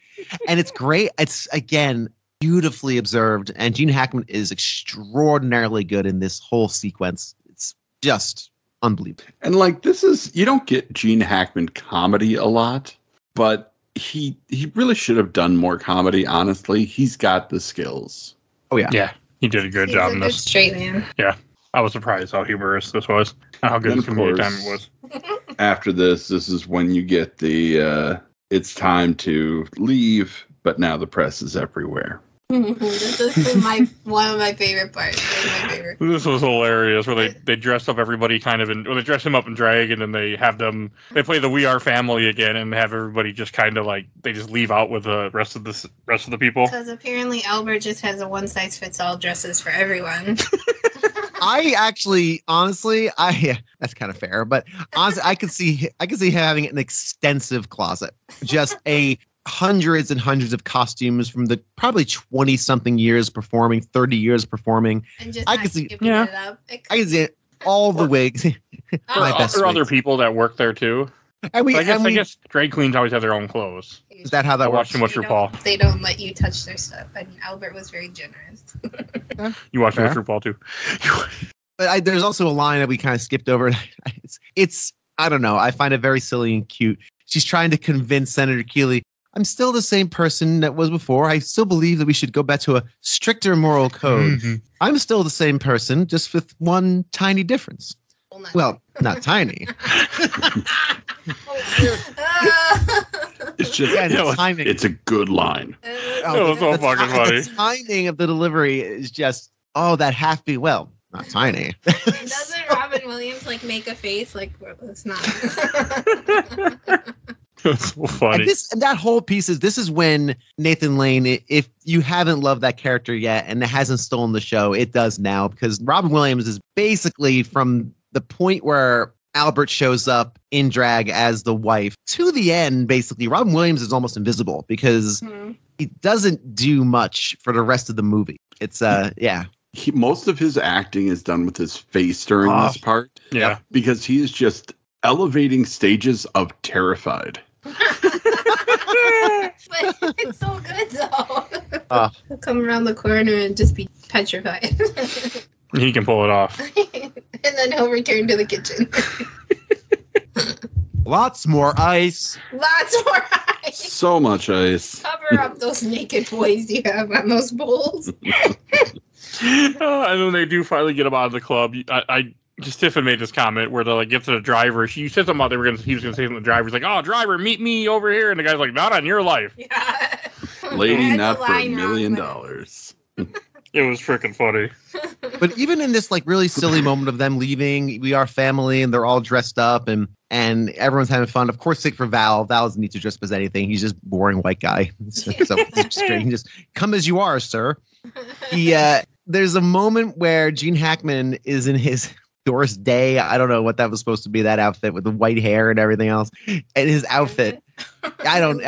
And it's great. It's, again, beautifully observed, and Gene Hackman is extraordinarily good in this whole sequence. It's just unbelievable. And like, you don't get Gene Hackman comedy a lot, but he really should have done more comedy, honestly. He's got the skills. Oh, yeah. Yeah, he did a good He's job a in good this. straight man. Yeah, I was surprised how humorous this was and how good And this of comedic course, time it was. After this is when you get the it's time to leave, but now the press is everywhere. This is one of my favorite parts. My favorite. This was hilarious where they dressed up everybody they dress him up in drag and then they play the We Are Family again and have everybody just kind of like, they just leave out with the rest of the people. Because apparently Albert just has a one-size-fits-all dresses for everyone. I actually, honestly, that's kind of fair, but honestly, I could see him having an extensive closet, just hundreds and hundreds of costumes from the probably 20-something years performing, 30 years performing. And just I can see, it up. I can see all the wigs. My best There are other wigs. people that work there too. And I guess drag queens always have their own clothes. is that how that I works? watched too much RuPaul. They don't let you touch their stuff. I mean, Albert was very generous. You watch too much Fair. RuPaul too. But there's also a line that we kind of skipped over. It's I don't know. I find it very silly and cute. She's trying to convince Senator Keeley, I'm still the same person that was before. I still believe that we should go back to a stricter moral code. Mhm. I'm still the same person, just with one tiny difference. Well, not tiny. It's just, Yeah, the timing. it's a good line. It was so fucking funny. The timing of the delivery is just, that half-beat. Well, not tiny. Doesn't Robin Williams make a face like it's not? It's so funny. And that whole piece this is when Nathan Lane, if you haven't loved that character yet and it hasn't stolen the show, it does now, because Robin Williams is basically from the point where Albert shows up in drag as the wife to the end, basically, Robin Williams is almost invisible because he doesn't do much for the rest of the movie. It's, yeah. Most of his acting is done with his face during this part. Yeah. Because he is just elevating stages of terrified. But it's so good though. He'll come around the corner and just be petrified. He can pull it off. And then he'll return to the kitchen. Lots more ice. Lots more ice. So much ice. Cover up those naked boys you have on those bowls. And then they do finally get him out of the club. Tiffany made this comment where they get to the driver. She said something about he was gonna say something to the driver. He's like, "Oh, driver, meet me over here." And the guy's like, "Not on your life." Yeah. Lady, That's not a for $1 line million. wrong, It was freaking funny. But even in this really silly moment of them leaving, we are family and they're all dressed up and everyone's having fun. Of course, sick for Val. Val doesn't need to dress up as anything. He's just a boring white guy. So straight. Just come as you are, sir. There's a moment where Gene Hackman is in his Doris Day. I don't know what that was supposed to be, that outfit with the white hair and everything else. And his outfit, I'm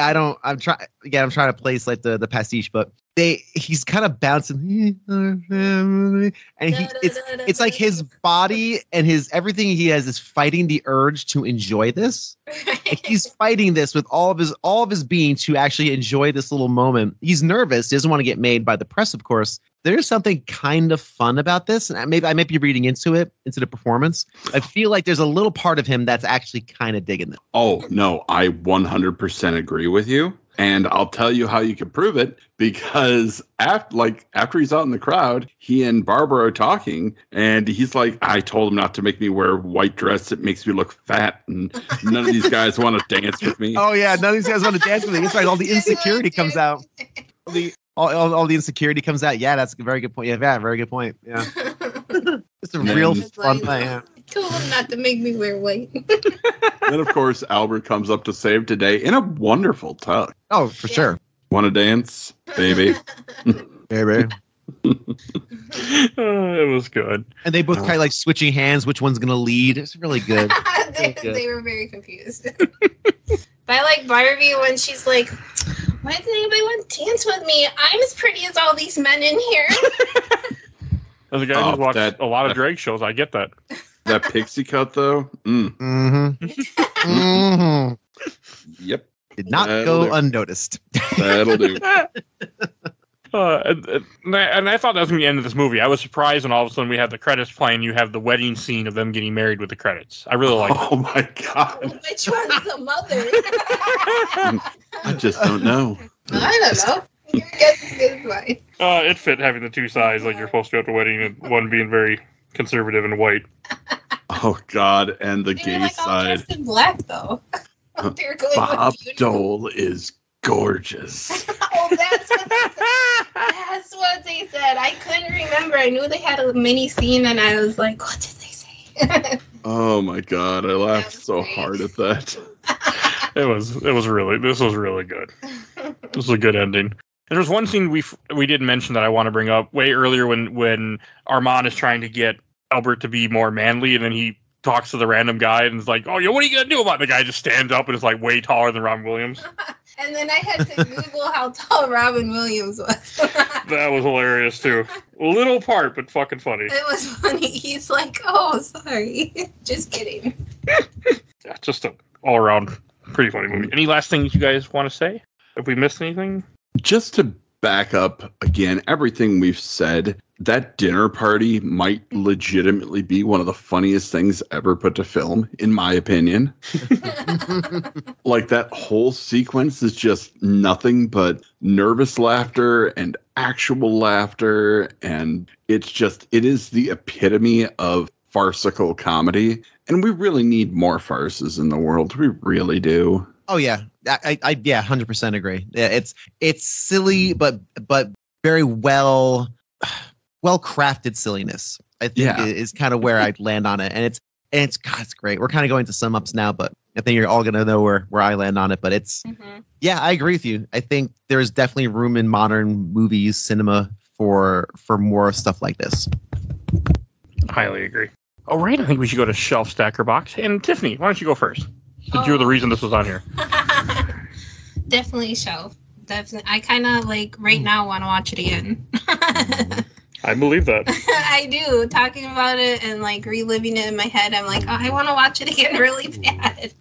trying to place the pastiche, but he's kind of bouncing, and it's like his body and his everything he has is fighting the urge to enjoy this. Like he's fighting this with all of his being to actually enjoy this little moment. He's nervous, he doesn't want to get made by the press, of course. There's something kind of fun about this, and I might be reading into the performance. I feel like there's a little part of him that's actually kind of digging it. Oh no, I 100% agree with you. And I'll tell you how you can prove it, because after he's out in the crowd, he and Barbara are talking, and he's like, I told him not to make me wear a white dress. It makes me look fat, and none of these guys want to dance with me. Oh, yeah, none of these guys want to dance with me. It's like all the insecurity comes out. All the insecurity comes out. Yeah, that's a very good point. Yeah, very good point. Yeah. It's a real fun thing. Yeah. Told him not to make me wear white. Then, of course, Albert comes up to save today in a wonderful tug. Oh, for sure. Want to dance, baby? Baby. It was good. And they both kind of like switching hands, which one's going to lead. It's really good. They were very confused. But I like Barbie when she's like, why doesn't anybody want to dance with me? I'm as pretty as all these men in here. As a guy who's watched a lot of drag shows, I get that. That pixie cut, though? Yep. Did not go unnoticed. That'll do. And I thought that was going to be the end of this movie. I was surprised when all of a sudden we had the credits playing. You have the wedding scene of them getting married with the credits. I really like it. Oh, my God. Which one's the mother? I just don't know. I don't know. Your guess is good as mine. It fit having the two sides like you're supposed to at the wedding, and one being very conservative and white. Oh, God. And the They gay were like all side. dressed in black, though. They're going Bob with Dole is gorgeous. Oh, that's what they said. That's what they said. I couldn't remember. I knew they had a mini scene, and I was like, what did they say? Oh, my God. I laughed was so great. hard at that. This was really good. This was a good ending. And there's one scene we didn't mention that I want to bring up way earlier when Armand is trying to get Albert to be more manly, and then he talks to the random guy and is like, oh, yeah, what are you going to do about it? The guy just stands up and is like way taller than Robin Williams. And then I had to Google how tall Robin Williams was. That was hilarious, too. A little part, but fucking funny. It was funny. He's like, oh, sorry. Just kidding. Yeah, just an all-around pretty funny movie. Any last things you guys want to say? Have we missed anything? Just to back up again, everything we've said, that dinner party might legitimately be one of the funniest things ever put to film, in my opinion. Like, that whole sequence is just nothing but nervous laughter and actual laughter. And it is the epitome of farcical comedy. And we really need more farces in the world. We really do. Oh yeah, I 100% agree. Yeah, it's silly, but very well crafted silliness. I think is kind of where I'd land on it, and it's great. We're kind of going to sum ups now, but I think you're all gonna know where I land on it. But it's yeah, I agree with you. I think there's definitely room in modern movies, cinema for more stuff like this. Highly agree. All right, I think we should go to Shelf Stacker Box. And Tiffany, why don't you go first? Since you're the reason this was on here. Definitely Shelf. Definitely. I kind of like right now want to watch it again. I believe that. I do. Talking about it and like reliving it in my head, I'm like, oh, I want to watch it again really bad.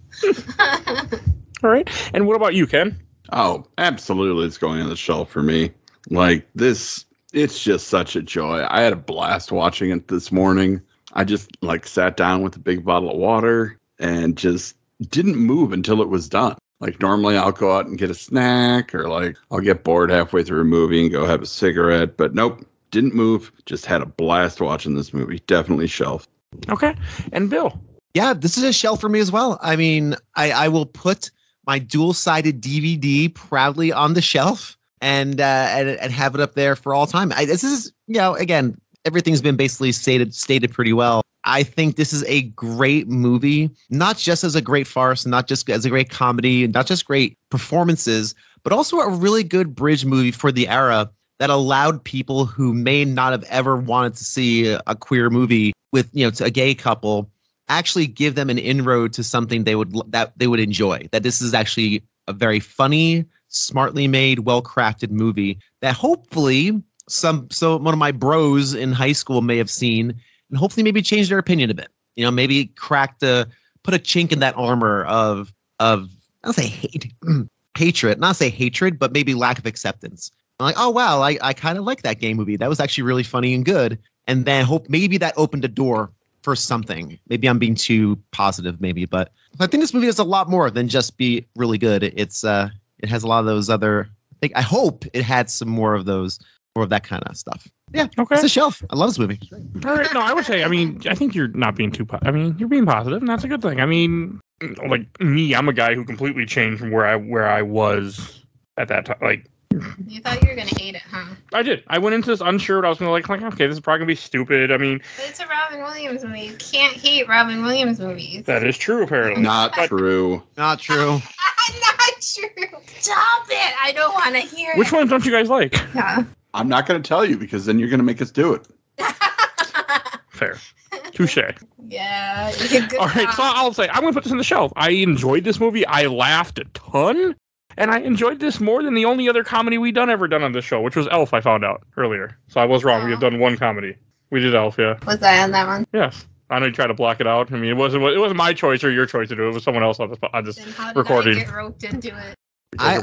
All right. And what about you, Ken? Oh, absolutely. It's going on the shelf for me. Like this, it's just such a joy. I had a blast watching it this morning. I just like sat down with a big bottle of water and just didn't move until it was done. Like normally I'll go out and get a snack, or like I'll get bored halfway through a movie and go have a cigarette, but nope, didn't move. Just had a blast watching this movie. Definitely Shelf. Okay. And Bill? Yeah, this is a shelf for me as well. I mean, I will put my dual-sided DVD proudly on the shelf and have it up there for all time. This is, again, everything's been basically stated pretty well. I think this is a great movie, not just as a great farce, not just as a great comedy, not just great performances, but also a really good bridge movie for the era that allowed people who may not have ever wanted to see a queer movie with, to a gay couple, actually give them an inroad to something that they would enjoy. That this is actually a very funny, smartly made, well-crafted movie that hopefully one of my bros in high school may have seen and hopefully maybe change their opinion a bit. You know, maybe put a chink in that armor of I'll say hatred, not say hatred, but maybe lack of acceptance. I'm like, oh wow, I kind of like that gay movie. That was actually really funny and good. And then maybe that opened a door for something. Maybe I'm being too positive, maybe, but I think this movie is a lot more than just be really good. It has a lot of those other. I hope it had some more of that kind of stuff. Yeah, okay. It's a shelf. I love this movie. All right, no, I would say. I mean, I think you're not being too. You're being positive, and that's a good thing. I mean, like me, I'm a guy who completely changed from where I was at that time. Like, you thought you were gonna hate it, huh? I did. I went into this unsure what I was gonna like. Okay, this is probably gonna be stupid. I mean, but it's a Robin Williams movie. You can't hate Robin Williams movies. That is true, apparently. Not true. Not true. Not true. Stop it! I don't want to hear it. Which ones don't you guys like? Yeah. I'm not going to tell you because then you're going to make us do it. Fair. Touche. Yeah. All right, so I'll say I'm going to put this on the shelf. I enjoyed this movie. I laughed a ton, and I enjoyed this more than the only other comedy we've ever done on this show, which was Elf. I found out earlier, so I was wrong. We have done one comedy. We did Elf, yeah. Was I on that one? Yes. I know you tried to block it out. I mean, it wasn't my choice or your choice to do it. It was someone else on this then how did recording. I get roped into it? My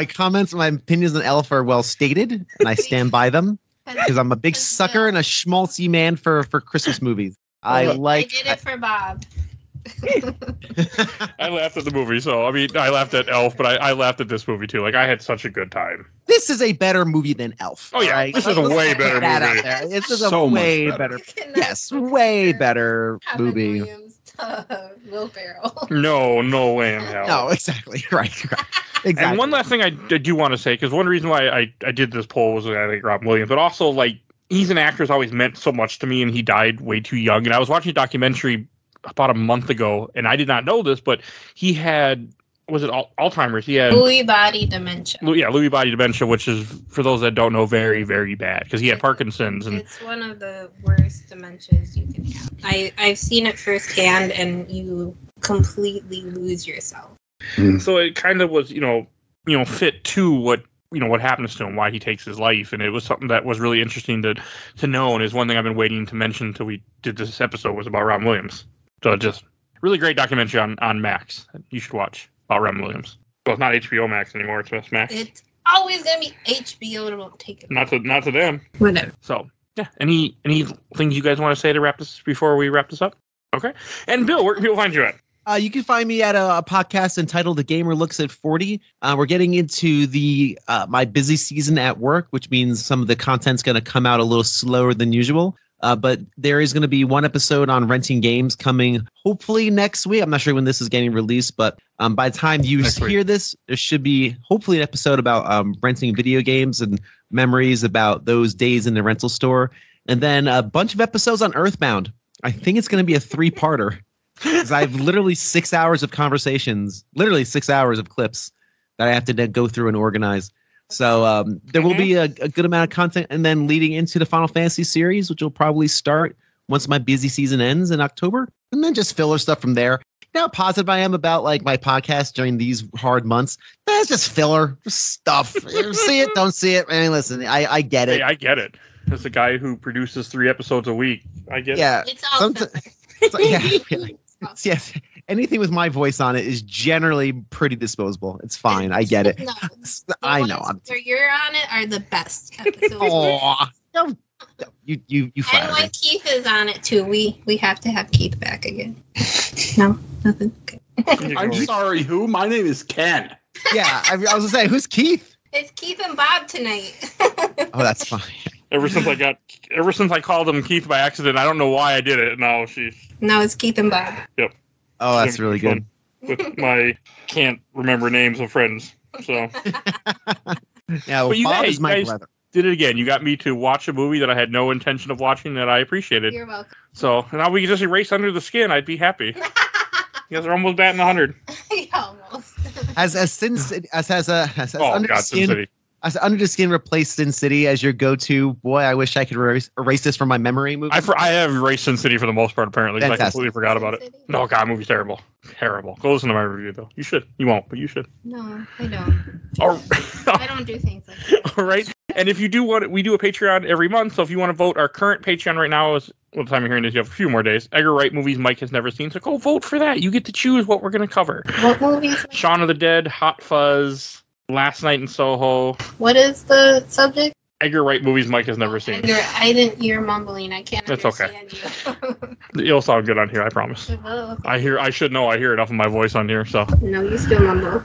comments, my opinions on Elf are well stated, and I stand by them because I'm a big sucker and a schmaltzy man for Christmas movies. I did it for Bob. I laughed at the movie, so I mean, I laughed at Elf, but I laughed at this movie too. Like, I had such a good time. This is a better movie than Elf. Oh yeah, right? This is a way better movie. This is a way better. Yes, way better movie. Will Ferrell. No way in hell. No, exactly. Right. Exactly. And one last thing I do want to say, because one reason why I did this poll was I think Robin Williams, but also like he's an actor who's always meant so much to me, and he died way too young. And I was watching a documentary about a month ago, and I did not know this, but he had, was it Alzheimer's? He had Lewy body dementia. Yeah, Lewy body dementia, which is, for those that don't know, very, very bad, because he had Parkinson's. And it's one of the worst dementias you can have. I've seen it firsthand, and you completely lose yourself. So it kind of was, fit to what happens to him, why he takes his life, and it was something that was really interesting to know, and is one thing I've been waiting to mention until we did this episode was about Robin Williams. So just really great documentary on Max that you should watch about Robin Williams. Well, it's not HBO Max anymore; it's just Max. It's always gonna be HBO. Don't take it. Not to them. Whatever. So yeah, any things you guys want to say to wrap this before we wrap this up? Okay. And Bill, where can people find you at? You can find me at a podcast entitled The Gamer Looks at 40. We're getting into the my busy season at work, which means some of the content's going to come out a little slower than usual. But there is going to be one episode on renting games coming hopefully next week. I'm not sure when this is getting released, but by the time you hear this, there should be hopefully an episode about renting video games and memories about those days in the rental store. And then a bunch of episodes on Earthbound. I think it's going to be a 3-parter. Because I have literally 6 hours of conversations, literally 6 hours of clips that I have to then go through and organize. So there will be a good amount of content, and then leading into the Final Fantasy series, which will probably start once my busy season ends in October, and then just filler stuff from there. You know how positive I am about like my podcast during these hard months? That's just filler, just stuff. You see it, don't see it. I mean, listen, I get it. Hey, I get it. As a guy who produces 3 episodes a week, I get it. It's all Yes, anything with my voice on it is generally pretty disposable. It's fine. I get it. No, I know. Where you're on it are the best episodes. Aw, you And when Keith is on it too, we have to have Keith back again. No, nothing. Okay. I'm sorry. Who? My name is Ken. Yeah, I was gonna say, who's Keith? It's Keith and Bob tonight. Oh, that's fine. Ever since I called him Keith by accident, I don't know why I did it. No, it's Keith and Bob. Yep. Oh, that's really good. With my can't remember names of friends. So. Yeah, well, but you Bob guys, is my brother. Did it again. You got me to watch a movie that I had no intention of watching that I appreciated. You're welcome. So now we can just erase Under the Skin. I'd be happy. You guys are almost batting 100. Almost. As Under the Skin. Sin City. As Under the Skin replaced Sin City as your go-to. Boy, I wish I could erase this from my memory movie. I have erased Sin City for the most part, apparently. 'Cause I Fantastic. completely forgot about it. No, God, movie's terrible. Terrible. Go listen to my review, though. You should. You won't, but you should. No, I don't. All I don't do things like that. All right. And if you do want, we do a Patreon every month. So if you want to vote, our current Patreon right now is, well, the time you're hearing this, you have a few more days. Edgar Wright movies Mike has never seen. So go vote for that. You get to choose what we're going to cover. What movies? Shaun of the Dead, Hot Fuzz, Last Night in Soho. What is the subject? Edgar Wright movies Mike has never seen. I didn't hear mumbling. I can't That's okay. understand you. It'll sound good on here, I promise. Oh, I hear enough of my voice on here, so no, you still mumble.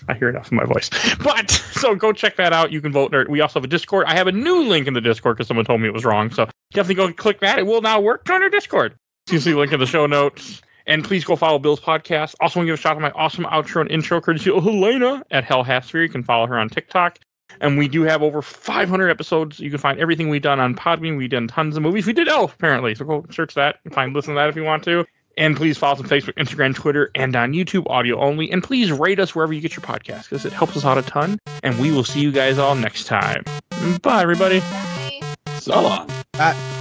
I hear enough of my voice. But, so go check that out. You can vote. We also have a Discord. I have a new link in the Discord because someone told me it was wrong. So definitely go click that. It will now work. Join our Discord. You see the link in the show notes. And please go follow Bill's podcast. Also want to give a shout out to my awesome outro and intro courtesy of Helena at Hell Hasphere. You can follow her on TikTok. And we do have over 500 episodes. You can find everything we've done on Podbean. We've done tons of movies. We did Elf, apparently. So go search that and listen to that if you want to. And please follow us on Facebook, Instagram, Twitter, and on YouTube, audio only. And please rate us wherever you get your podcast because it helps us out a ton. And we will see you guys all next time. Bye, everybody. Bye. So long.